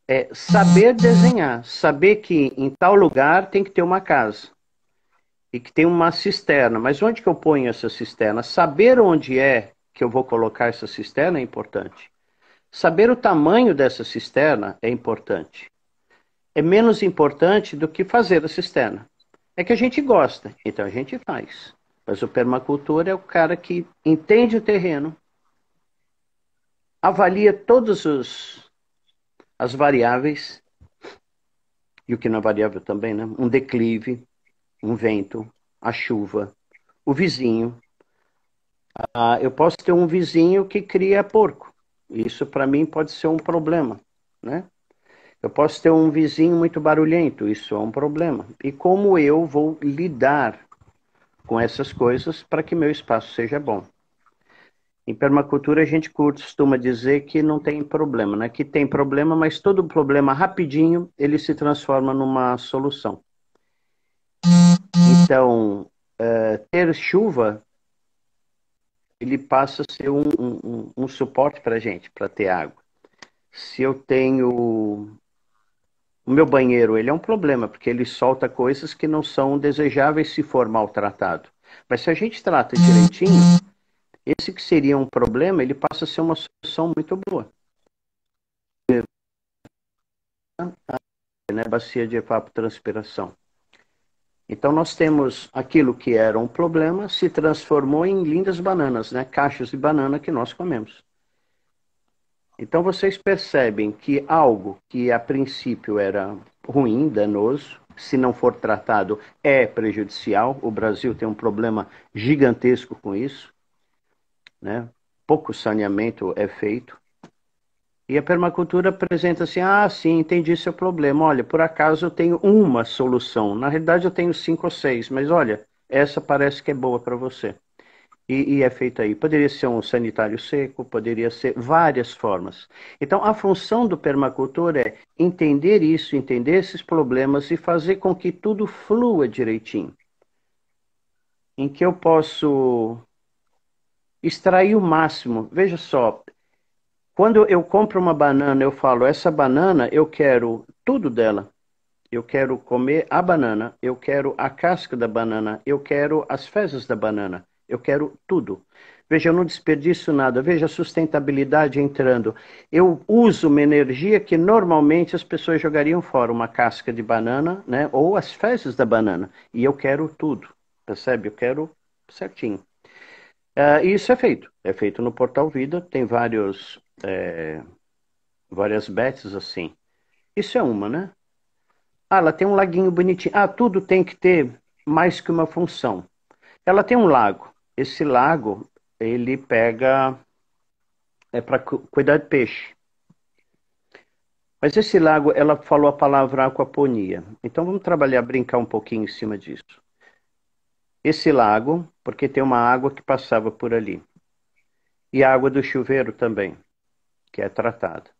é saber desenhar, saber que em tal lugar tem que ter uma casa e que tem uma cisterna. Mas onde que eu ponho essa cisterna? Saber onde é que eu vou colocar essa cisterna é importante. Saber o tamanho dessa cisterna é importante. É menos importante do que fazer a cisterna. É que a gente gosta, então a gente faz. Mas o permacultor é o cara que entende o terreno, avalia todas as variáveis, e o que não é variável também, né? Um declive, um vento, a chuva, o vizinho. Eu posso ter um vizinho que cria porco. Isso para mim pode ser um problema, né? Eu posso ter um vizinho muito barulhento, isso é um problema. E como eu vou lidar com essas coisas para que meu espaço seja bom? Em permacultura a gente costuma dizer que não tem problema, né? Que tem problema, mas todo problema rapidinho ele se transforma numa solução. Então, ter chuva ele passa a ser um suporte para a gente, para ter água. Se eu tenho o meu banheiro, ele é um problema, porque ele solta coisas que não são desejáveis se for maltratado. Mas se a gente trata direitinho, esse que seria um problema, ele passa a ser uma solução muito boa. Né? Bacia de evapotranspiração. Então nós temos aquilo que era um problema, se transformou em lindas bananas, né? Caixas de banana que nós comemos. Então vocês percebem que algo que a princípio era ruim, danoso, se não for tratado, é prejudicial. O Brasil tem um problema gigantesco com isso, né? Pouco saneamento é feito. E a permacultura apresenta assim, sim, entendi seu problema. Olha, por acaso eu tenho uma solução. Na realidade eu tenho 5 ou 6, mas olha, essa parece que é boa para você. E é feito aí. Poderia ser um sanitário seco, poderia ser várias formas. Então, a função do permacultor é entender isso, entender esses problemas e fazer com que tudo flua direitinho. Em que eu posso extrair o máximo. Veja só, Quando eu compro uma banana, eu falo, essa banana eu quero tudo dela. Eu quero comer a banana, eu quero a casca da banana, eu quero as fezes da banana, eu quero tudo. Veja, eu não desperdiço nada. Veja a sustentabilidade entrando. Eu uso uma energia que normalmente as pessoas jogariam fora, uma casca de banana, né? Ou as fezes da banana. E eu quero tudo, percebe? Eu quero certinho. E isso é feito. É feito no Portal Vida. Tem várias bets assim. Isso é uma, né? Ah, ela tem um laguinho bonitinho. Ah, tudo tem que ter mais que uma função. Ela tem um lago. Esse lago, ele pega... É para cuidar de peixe. Mas esse lago, ela falou a palavra aquaponia. Então vamos trabalhar, brincar um pouquinho em cima disso. Esse lago, porque tem uma água que passava por ali. E a água do chuveiro também, que é tratada.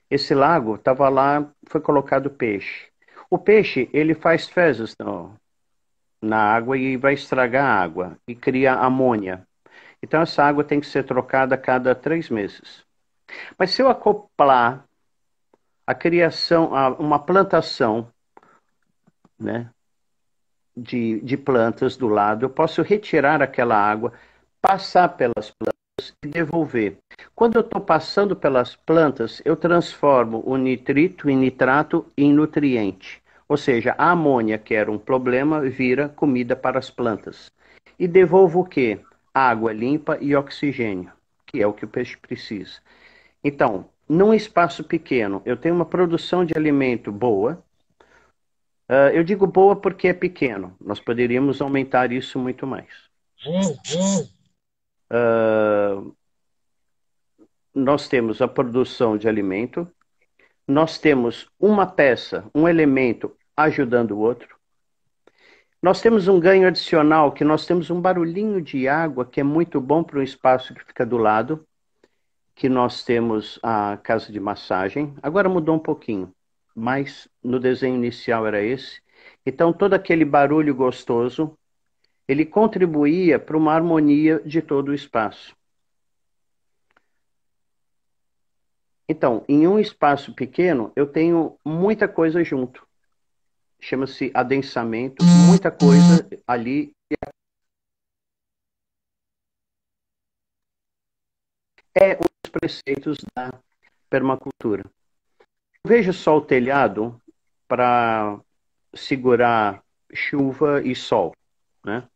Esse lago estava lá, foi colocado peixe. O peixe, ele faz fezes na água e vai estragar a água e cria amônia. Então essa água tem que ser trocada a cada 3 meses. Mas se eu acoplar a criação, uma plantação, né, de plantas do lado, eu posso retirar aquela água, passar pelas plantas e devolver. Quando eu estou passando pelas plantas, eu transformo o nitrito em nitrato em nutriente. Ou seja, a amônia, que era um problema, vira comida para as plantas. E devolvo o quê? Água limpa e oxigênio, que é o que o peixe precisa. Então, num espaço pequeno, eu tenho uma produção de alimento boa. Eu digo boa porque é pequeno. Nós poderíamos aumentar isso muito mais. Nós temos a produção de alimento, nós temos uma peça, um elemento ajudando o outro. Nós temos um ganho adicional, que nós temos um barulhinho de água que é muito bom para o espaço que fica do lado, que nós temos a casa de massagem. Agora mudou um pouquinho, mas no desenho inicial era esse. Então todo aquele barulho gostoso, ele contribuía para uma harmonia de todo o espaço. Então, em um espaço pequeno, eu tenho muita coisa junto. Chama-se adensamento, muita coisa ali. É um dos preceitos da permacultura. Veja só o telhado para segurar chuva e sol, né?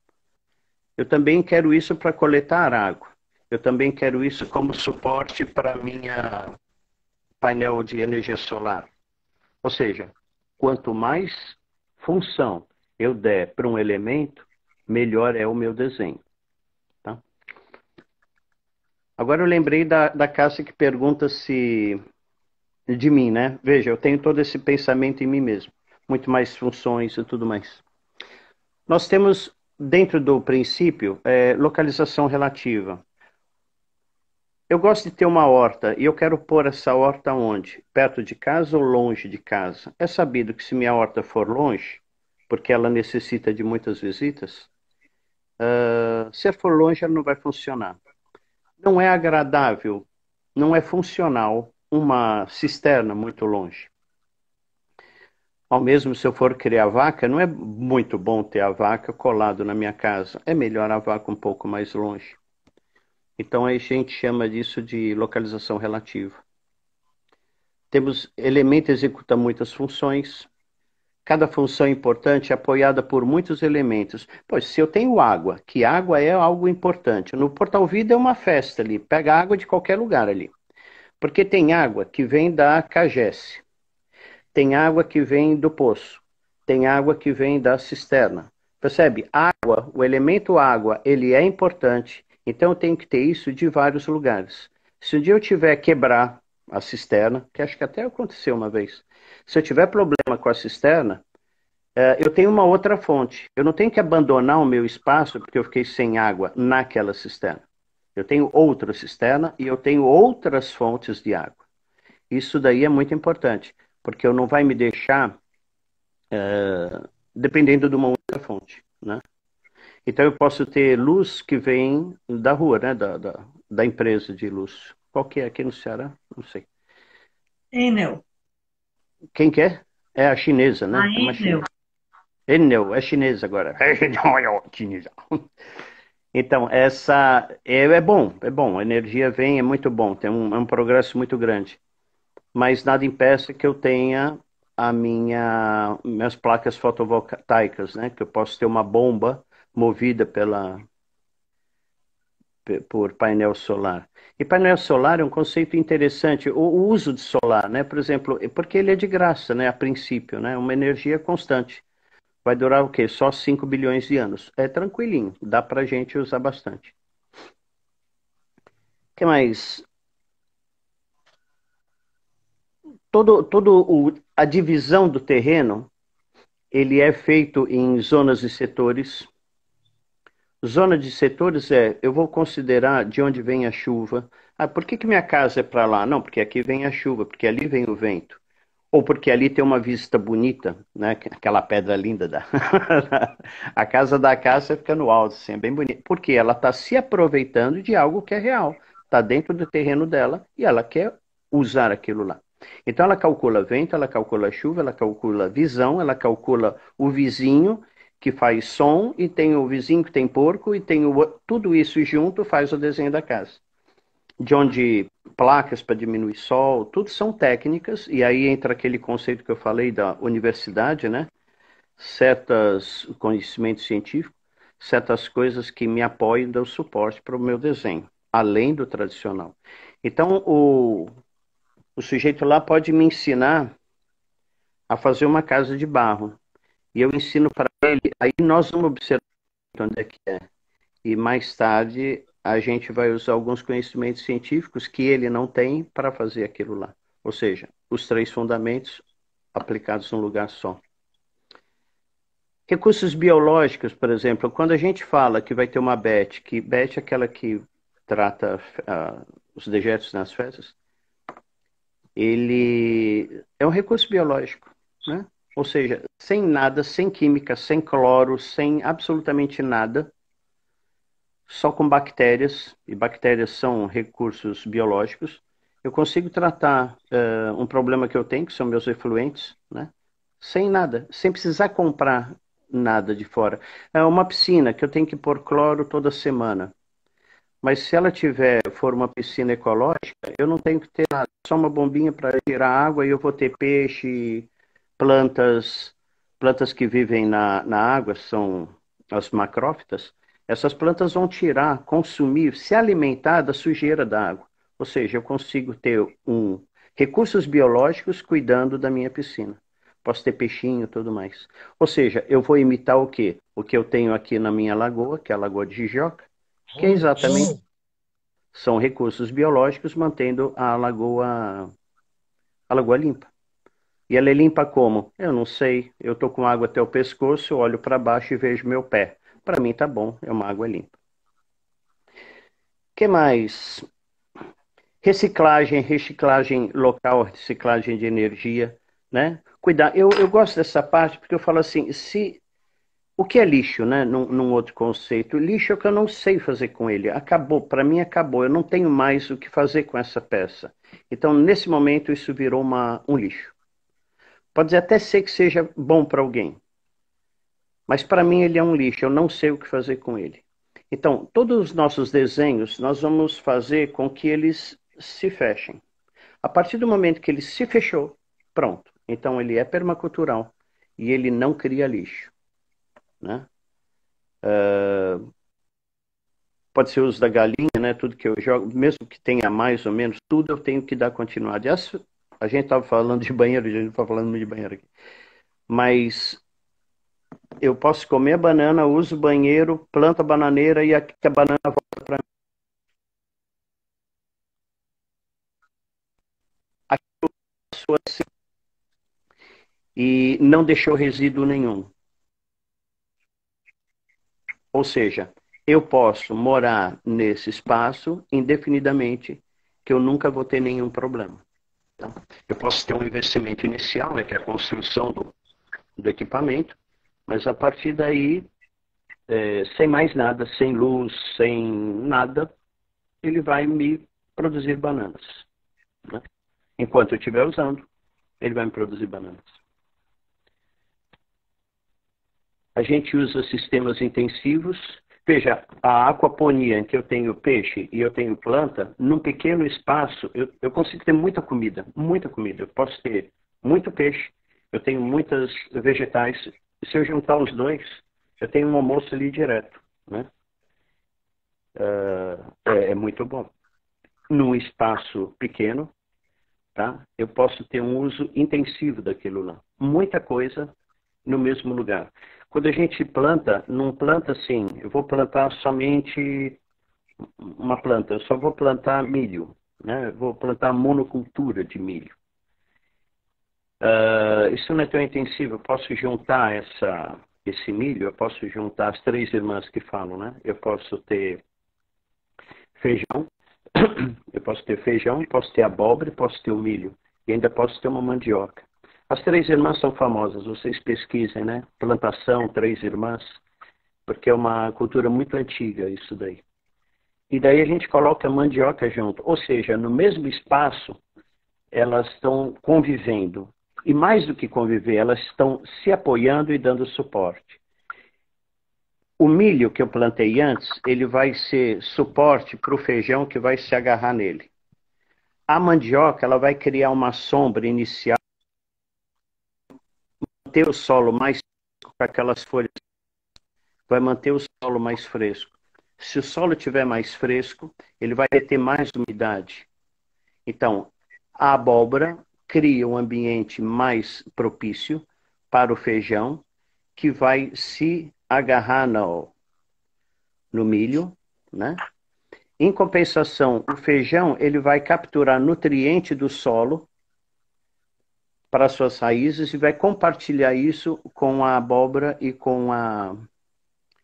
Eu também quero isso para coletar água. Eu também quero isso como suporte para minha painel de energia solar. Ou seja, quanto mais função eu der para um elemento, melhor é o meu desenho. Tá? Agora eu lembrei da Cássia que pergunta se de mim, né? Veja, eu tenho todo esse pensamento em mim mesmo. Muito mais funções e tudo mais. Nós temos, dentro do princípio, localização relativa. Eu gosto de ter uma horta e eu quero pôr essa horta onde? Perto de casa ou longe de casa? É sabido que se minha horta for longe, porque ela necessita de muitas visitas, se for longe ela não vai funcionar. Não é agradável, não é funcional uma cisterna muito longe. Ao mesmo se eu for criar vaca, não é muito bom ter a vaca colado na minha casa. É melhor a vaca um pouco mais longe. Então a gente chama disso de localização relativa. Temos elemento que executa muitas funções. Cada função importante é apoiada por muitos elementos. Pois, se eu tenho água, que água é algo importante. No Portal Vida é uma festa ali. Pega água de qualquer lugar ali. Porque tem água que vem da Cagesse. Tem água que vem do poço. Tem água que vem da cisterna. Percebe? Água, o elemento água, ele é importante. Então eu tenho que ter isso de vários lugares. Se um dia eu tiver quebrar a cisterna, que acho que até aconteceu uma vez. Se eu tiver problema com a cisterna, eu tenho uma outra fonte. Eu não tenho que abandonar o meu espaço porque eu fiquei sem água naquela cisterna. Eu tenho outra cisterna e eu tenho outras fontes de água. Isso daí é muito importante, porque eu não vai me deixar dependendo de uma única fonte, né? Então eu posso ter luz que vem da rua, né? Da empresa de luz. Qual que é aqui no Ceará? Não sei. Enel. Quem que é? É a chinesa, A né? É uma Enel. chinesa. Enel, é chinesa agora. Chinesa. Então, essa é bom, é bom. A energia vem, é muito bom. É um progresso muito grande. Mas nada impeça que eu tenha minhas placas fotovoltaicas, né? Que eu posso ter uma bomba movida por painel solar. E painel solar é um conceito interessante. O uso de solar, né? Por exemplo, porque ele é de graça, né? A princípio, né? Uma energia constante. Vai durar o quê? Só 5 bilhões de anos. É tranquilinho, dá para a gente usar bastante. O que mais? A divisão do terreno, ele é feito em zonas e setores. Zona de setores eu vou considerar de onde vem a chuva. Ah, por que minha casa é para lá? Não, porque aqui vem a chuva, porque ali vem o vento. Ou porque ali tem uma vista bonita, né? Aquela pedra linda da. A casa da casa fica no alto, assim, é bem bonito. Porque ela está se aproveitando de algo que é real. Está dentro do terreno dela e ela quer usar aquilo lá. Então ela calcula vento, ela calcula chuva, ela calcula visão, ela calcula o vizinho que faz som e tem o vizinho que tem porco e tem tudo isso junto faz o desenho da casa. De onde placas para diminuir sol, tudo são técnicas, e aí entra aquele conceito que eu falei da universidade, né? Certos conhecimentos científicos, certas coisas que me apoiam e dão suporte para o meu desenho, além do tradicional. Então, o sujeito lá pode me ensinar a fazer uma casa de barro, e eu ensino para ele, aí nós vamos observar onde é que é. E mais tarde a gente vai usar alguns conhecimentos científicos que ele não tem para fazer aquilo lá. Ou seja, os 3 fundamentos aplicados num lugar só. Recursos biológicos, por exemplo, quando a gente fala que vai ter uma BET, que BET é aquela que trata os dejetos nas fezes, ele é um recurso biológico, né? Ou seja, sem nada, sem química, sem cloro, sem absolutamente nada, só com bactérias, e bactérias são recursos biológicos, eu consigo tratar um problema que eu tenho, que são meus efluentes, né? Sem nada, sem precisar comprar nada de fora. É uma piscina que eu tenho que pôr cloro toda semana. Mas se ela for uma piscina ecológica, eu não tenho que ter nada, só uma bombinha para tirar água e eu vou ter peixe, plantas, plantas que vivem na água, são as macrófitas. Essas plantas vão tirar, consumir, se alimentar da sujeira da água. Ou seja, eu consigo ter recursos biológicos cuidando da minha piscina. Posso ter peixinho e tudo mais. Ou seja, eu vou imitar o quê? O que eu tenho aqui na minha lagoa, que é a Lagoa de Jijoca, que é exatamente são recursos biológicos mantendo a lagoa limpa. E ela é limpa como? Eu não sei. Eu estou com água até o pescoço, olho para baixo e vejo meu pé. Para mim tá bom, é uma água limpa. Que mais? Reciclagem local, reciclagem de energia, né? Cuidar. Eu gosto dessa parte porque eu falo assim, o que é lixo, né? Num outro conceito. Lixo é o que eu não sei fazer com ele. Acabou, para mim acabou. Eu não tenho mais o que fazer com essa peça. Então, nesse momento, isso virou um lixo. Pode até ser que seja bom para alguém, mas para mim ele é um lixo. Eu não sei o que fazer com ele. Então, todos os nossos desenhos, nós vamos fazer com que eles se fechem. A partir do momento que ele se fechou, pronto. Então, ele é permacultural e ele não cria lixo, né? Pode ser o uso da galinha, né? Tudo que eu jogo, mesmo que tenha mais ou menos, tudo eu tenho que dar continuidade. A gente estava falando de banheiro, a gente não está falando de banheiro aqui. Mas eu posso comer a banana, uso o banheiro, planto a bananeira e a banana volta para mim. Assim, e não deixou resíduo nenhum. Ou seja, eu posso morar nesse espaço indefinidamente, que eu nunca vou ter nenhum problema. Então, eu posso ter um investimento inicial, né, que é a construção do equipamento, mas a partir daí, sem mais nada, sem luz, sem nada, ele vai me produzir bananas, né? Enquanto eu estiver usando, ele vai me produzir bananas. A gente usa sistemas intensivos. Veja, a aquaponia em que eu tenho peixe e eu tenho planta, num pequeno espaço, eu consigo ter muita comida, muita comida. Eu posso ter muito peixe, eu tenho muitas vegetais. Se eu juntar os dois, eu tenho um almoço ali direto, né? É muito bom. Num espaço pequeno, tá? Eu posso ter um uso intensivo daquilo lá. Muita coisa no mesmo lugar. Quando a gente planta, não planta assim, eu vou plantar somente uma planta, eu só vou plantar milho, né? Eu vou plantar monocultura de milho. Isso não é tão intensivo, eu posso juntar esse milho, eu posso juntar as três irmãs que falam, né? Eu posso ter feijão, eu posso ter feijão, posso ter abóbora, posso ter o milho, e ainda posso ter uma mandioca. As três irmãs são famosas, vocês pesquisem, né? Plantação, três irmãs, porque é uma cultura muito antiga isso daí. E daí a gente coloca a mandioca junto, ou seja, no mesmo espaço, elas estão convivendo. E mais do que conviver, elas estão se apoiando e dando suporte. O milho que eu plantei antes, ele vai ser suporte para o feijão que vai se agarrar nele. A mandioca, ela vai criar uma sombra inicial, manter o solo mais fresco com aquelas folhas, vai manter o solo mais fresco. Se o solo estiver mais fresco, ele vai ter mais umidade. Então, a abóbora cria um ambiente mais propício para o feijão, que vai se agarrar no milho, né? Em compensação, o feijão ele vai capturar nutriente do solo para suas raízes e vai compartilhar isso com a abóbora e com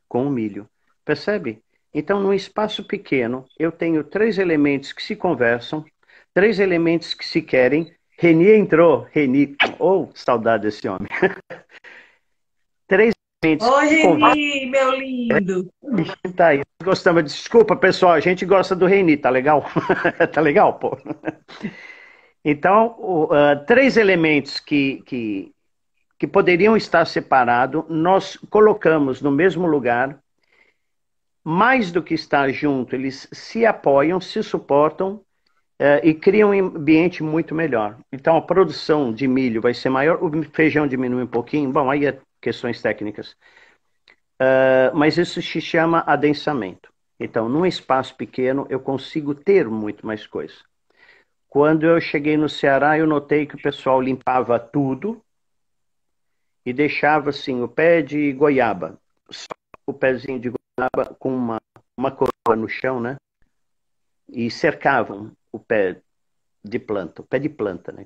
o milho. Percebe? Então, num espaço pequeno, eu tenho três elementos que se conversam, três elementos que se querem. Reni entrou. Reni, oh, saudade desse homem. Três elementos Oi, que se conversam. Reni, meu lindo. Tá aí. Gostamos. Desculpa, pessoal, a gente gosta do Reni, tá legal? Tá legal, pô? Então, três elementos que poderiam estar separados, nós colocamos no mesmo lugar. Mais do que estar junto, eles se apoiam, se suportam e criam um ambiente muito melhor. Então, a produção de milho vai ser maior, o feijão diminui um pouquinho, bom, aí é questões técnicas. Mas isso se chama adensamento. Então, num espaço pequeno, eu consigo ter muito mais coisa. Quando eu cheguei no Ceará, eu notei que o pessoal limpava tudo e deixava, assim, o pé de goiaba. Só o pezinho de goiaba com uma coroa no chão, né? E cercavam o pé de planta, né?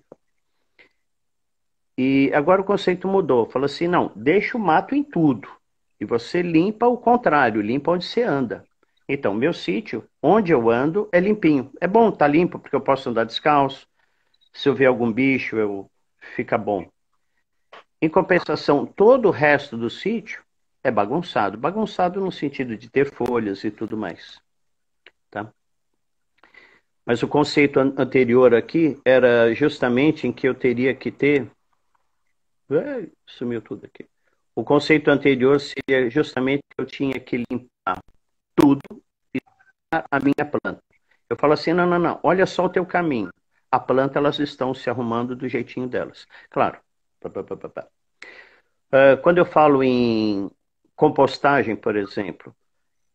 E agora o conceito mudou. Falou assim, não, deixa o mato em tudo. E você limpa o contrário, limpa onde você anda. Então, meu sítio, onde eu ando, é limpinho. É bom estar limpo, porque eu posso andar descalço. Se eu ver algum bicho, fica bom. Em compensação, todo o resto do sítio é bagunçado. Bagunçado no sentido de ter folhas e tudo mais. Tá? Mas o conceito anterior aqui era justamente em que eu teria que ter... sumiu tudo aqui. O conceito anterior seria justamente que eu tinha que limpar tudo e a minha planta. Eu falo assim, não, não, não, olha só o teu caminho. A planta, elas estão se arrumando do jeitinho delas. Claro. Quando eu falo em compostagem, por exemplo,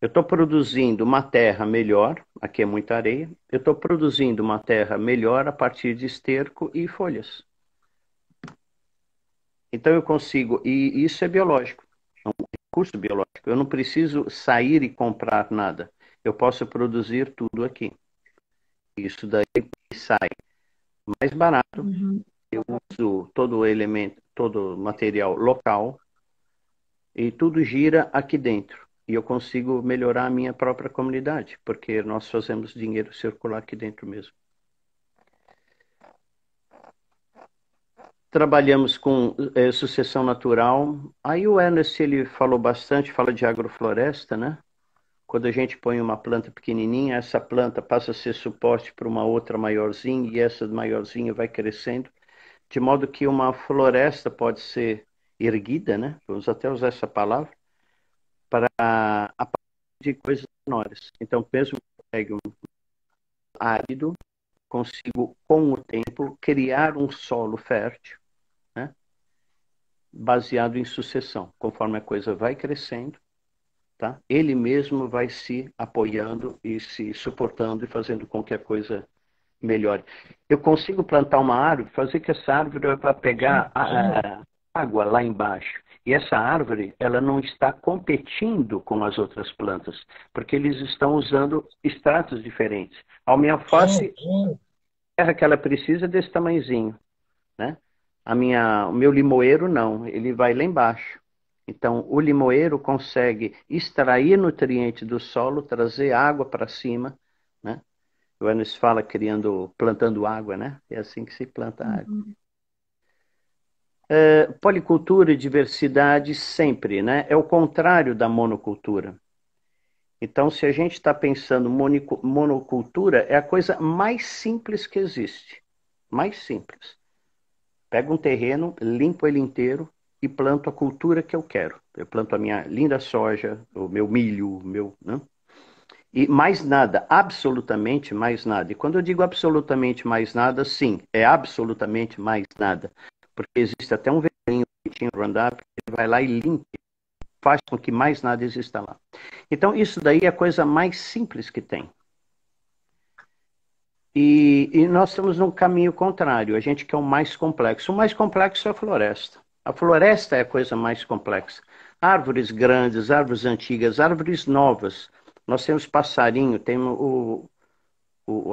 eu estou produzindo uma terra melhor, aqui é muita areia, eu estou produzindo uma terra melhor a partir de esterco e folhas. Então eu consigo, e isso é biológico, é um recurso biológico. Eu não preciso sair e comprar nada. Eu posso produzir tudo aqui. Isso daí sai mais barato. Uhum. Eu uso todo o elemento, todo o material local e tudo gira aqui dentro. E eu consigo melhorar a minha própria comunidade, porque nós fazemos dinheiro circular aqui dentro mesmo. Trabalhamos com sucessão natural. Aí o Ernest, ele falou bastante, fala de agrofloresta, né? quando a gente põe uma planta pequenininha, essa planta passa a ser suporte para uma outra maiorzinha, e essa maiorzinha vai crescendo, de modo que uma floresta pode ser erguida, né? Vamos até usar essa palavra, para a partir de coisas menores. Então, mesmo que eu pegue um árido, consigo, com o tempo, criar um solo fértil, né? Baseado em sucessão. Conforme a coisa vai crescendo, tá? Ele mesmo vai se apoiando e se suportando e fazendo com que a coisa melhore. Eu consigo plantar uma árvore, fazer que essa árvore vai pegar a água lá embaixo. E essa árvore, ela não está competindo com as outras plantas, porque eles estão usando extratos diferentes. A alface, a terra que ela precisa é desse tamanhozinho, né? O meu limoeiro não, ele vai lá embaixo. Então, o limoeiro consegue extrair nutrientes do solo, trazer água para cima, né? O Enes fala plantando água, né? É assim que se planta água. Policultura e diversidade sempre, né? É o contrário da monocultura. Então, se a gente está pensando monocultura, é a coisa mais simples que existe. Mais simples. Pego um terreno, limpo ele inteiro e planto a cultura que eu quero. Eu planto a minha linda soja, o meu milho, né? E mais nada, absolutamente mais nada. E quando eu digo absolutamente mais nada, sim, é absolutamente mais nada. Porque existe até um velhinho Roundup, que vai lá e limpa, faz com que mais nada exista lá. Então, isso daí é a coisa mais simples que tem. E nós estamos num caminho contrário. A gente quer o mais complexo. O mais complexo é a floresta. A floresta é a coisa mais complexa. Árvores grandes, árvores antigas, árvores novas. Nós temos passarinho, temos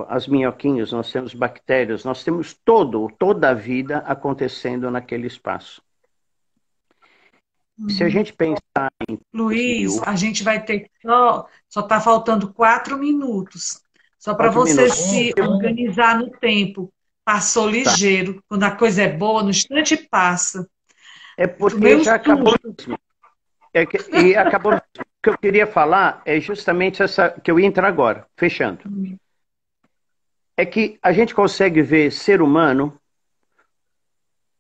as minhoquinhas, nós temos bactérias, nós temos toda a vida acontecendo naquele espaço. Se a gente pensar em... Luiz, a gente vai ter só está faltando 4 minutos. Só para 4 você minutos. se organizar no tempo. Passou Tá. ligeiro. Quando a coisa é boa, no instante passa. É Tomei porque um já acabou. susto. E acabou. O que eu queria falar é justamente essa que eu ia entrar agora, fechando. É que a gente consegue ver ser humano.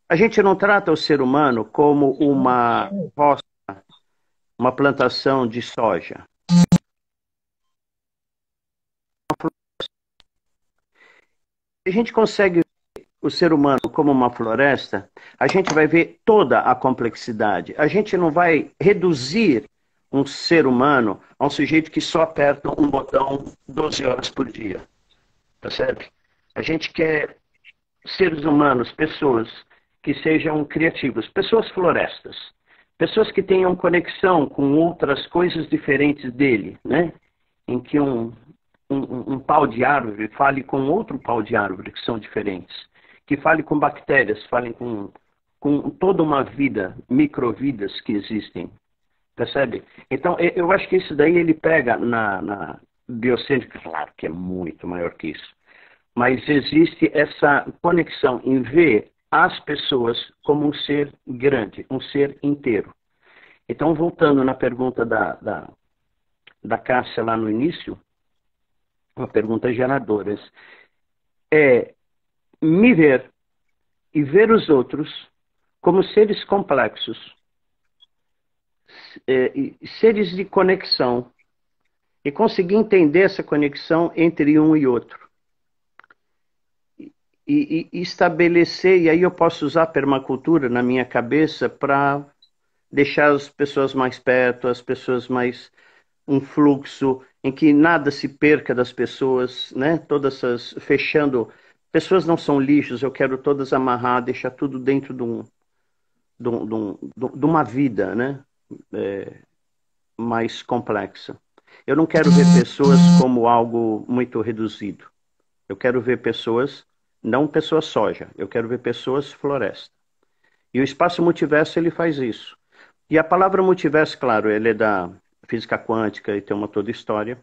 A gente não trata o ser humano como uma roça, uma plantação de soja. A gente consegue ver o ser humano como uma floresta, a gente vai ver toda a complexidade. A gente não vai reduzir um ser humano a um sujeito que só aperta um botão 12 horas por dia. Percebe? A gente quer seres humanos, pessoas que sejam criativas, pessoas florestas, pessoas que tenham conexão com outras coisas diferentes dele, né? Em que um pau de árvore fale com outro pau de árvore, que são diferentes. Que fale com bactérias, fale com toda uma vida, microvidas que existem. Percebe? Então, eu acho que isso daí ele pega na biocêntrica, claro que é muito maior que isso. Mas existe essa conexão em ver as pessoas como um ser grande, um ser inteiro. Então, voltando na pergunta da Cássia lá no início, uma pergunta geradora. É me ver e ver os outros como seres complexos, seres de conexão, e conseguir entender essa conexão entre um e outro. E estabelecer, e aí eu posso usar a permacultura na minha cabeça para deixar as pessoas mais perto, as pessoas mais um fluxo em que nada se perca das pessoas, né? Todas essas fechando. Pessoas não são lixos, eu quero todas amarrar, deixar tudo dentro de uma vida, né? Mais complexa. Eu não quero ver pessoas como algo muito reduzido. Eu quero ver pessoas, não pessoas soja, eu quero ver pessoas floresta. E o espaço multiverso, ele faz isso. E a palavra multiverso, claro, ele é da física quântica e tem uma toda história,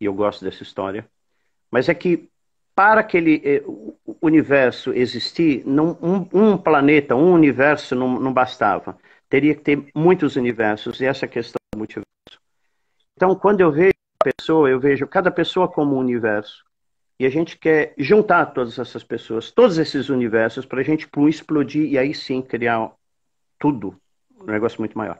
e eu gosto dessa história, mas é que para aquele universo existir, um planeta, um universo não bastava. Teria que ter muitos universos, e essa questão do multiverso. Então, quando eu vejo pessoa, eu vejo cada pessoa como um universo. E a gente quer juntar todas essas pessoas, todos esses universos, para a gente explodir e aí sim criar tudo, um negócio muito maior.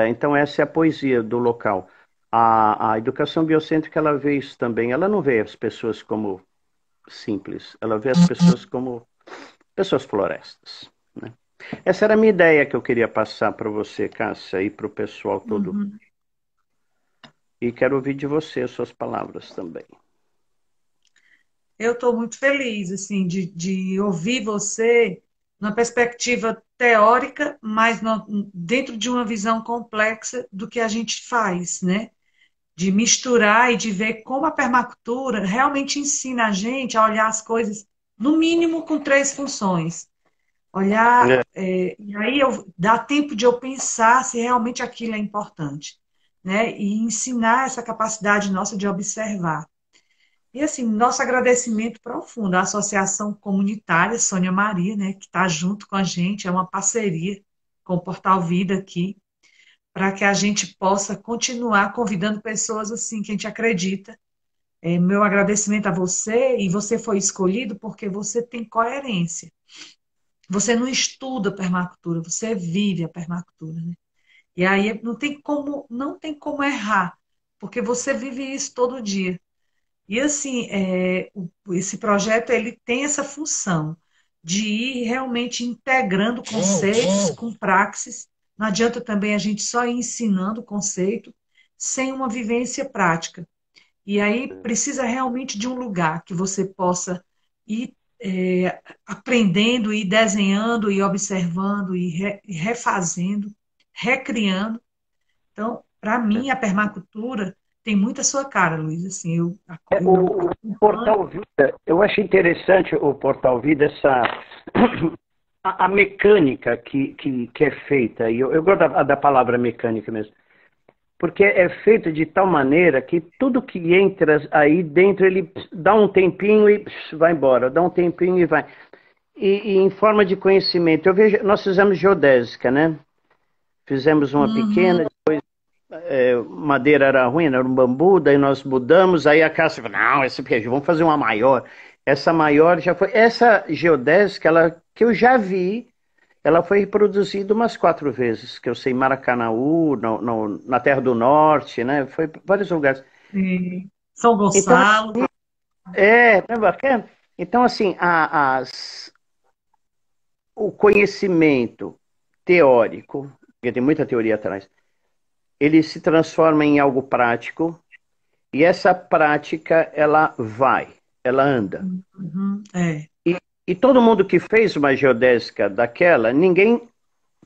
Então essa é a poesia do local. A educação biocêntrica, ela vê isso também. Ela não vê as pessoas como simples, ela vê as pessoas como pessoas florestas, né? Essa era a minha ideia que eu queria passar para você, Cássia, e para o pessoal todo. Uhum. E quero ouvir de você as suas palavras também. Eu estou muito feliz, assim, de ouvir você numa perspectiva teórica, mas dentro de uma visão complexa do que a gente faz, né? De misturar e de ver como a permacultura realmente ensina a gente a olhar as coisas, no mínimo, com três funções. Olhar, É, e aí dá tempo de eu pensar se realmente aquilo é importante, né? E ensinar essa capacidade nossa de observar. E assim, nosso agradecimento profundo à Associação Comunitária Sônia Maria, né, que está junto com a gente, é uma parceria com o Portal Vida aqui, para que a gente possa continuar convidando pessoas assim que a gente acredita. Meu agradecimento a você, e você foi escolhido porque você tem coerência. Você não estuda permacultura, você vive a permacultura, né? E aí não tem como errar, porque você vive isso todo dia. E assim, esse projeto ele tem essa função de ir realmente integrando conceitos com praxis. Não adianta também a gente só ir ensinando o conceito sem uma vivência prática. E aí precisa realmente de um lugar que você possa ir aprendendo, ir desenhando, ir observando, ir refazendo, recriando. Então, para mim, a permacultura tem muito a sua cara, Luiz. Assim, eu o acompanho. Portal Vida, eu acho interessante o Portal Vida, a mecânica que é feita, e eu gosto da palavra mecânica mesmo, porque é feito de tal maneira que tudo que entra aí dentro, ele dá um tempinho e vai embora, dá um tempinho e vai. E em forma de conhecimento, eu vejo, nós fizemos geodésica, né? Fizemos uma Uhum, pequena, madeira era ruim, era um bambu, daí nós mudamos, aí a Cássia falou, não, esse PG, vamos fazer uma maior. Essa maior já foi, essa geodésica, ela, que eu já vi, ela foi reproduzida umas 4 vezes, que eu sei, em Maracanaú, na Terra do Norte, né? Foi para vários lugares. sim. São Então, Gonçalo. não é bacana? Então, assim, o conhecimento teórico, porque tem muita teoria atrás, ele se transforma em algo prático, e essa prática, ela anda. Uhum, E todo mundo que fez uma geodésica daquela, ninguém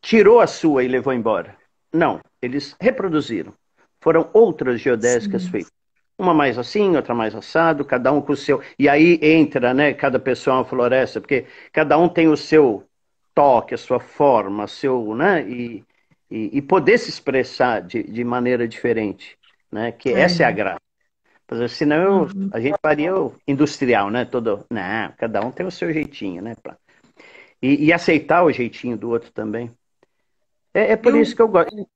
tirou a sua e levou embora. Não, eles reproduziram. Foram outras geodésicas sim, feitas. Uma mais assim, outra mais assado, cada um com o seu. E aí entra, né? Cada pessoa é uma floresta, porque cada um tem o seu toque, a sua forma, seu, né? E poder se expressar de maneira diferente, né? Que essa é a é. graça. Senão Uhum. a gente faria o industrial, né? Todo, não, cada um tem o seu jeitinho, né? E aceitar o jeitinho do outro também. É E por o, isso que eu gosto.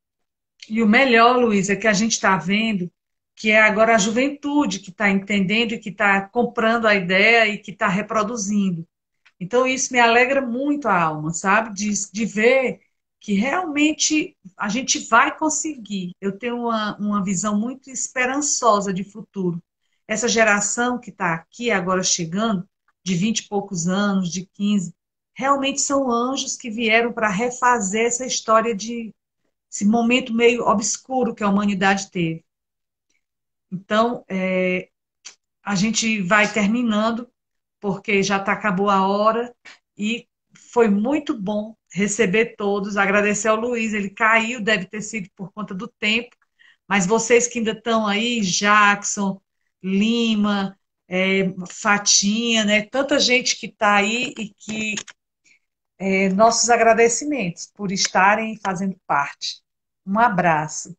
e o melhor, Luiz, é que a gente está vendo que é agora a juventude que está entendendo e que está comprando a ideia e que está reproduzindo. Então, isso me alegra muito a alma, sabe? De ver que realmente a gente vai conseguir. Eu tenho uma visão muito esperançosa de futuro. Essa geração que está aqui agora chegando, de 20 e poucos anos, de 15, realmente são anjos que vieram para refazer essa história de esse momento meio obscuro que a humanidade teve. Então, a gente vai terminando, porque já acabou a hora, e foi muito bom receber todos, agradecer ao Luiz, ele caiu, deve ter sido por conta do tempo, mas vocês que ainda estão aí, Jackson, Lima, Fatinha, né? Tanta gente que está aí e que nossos agradecimentos por estarem fazendo parte. Um abraço.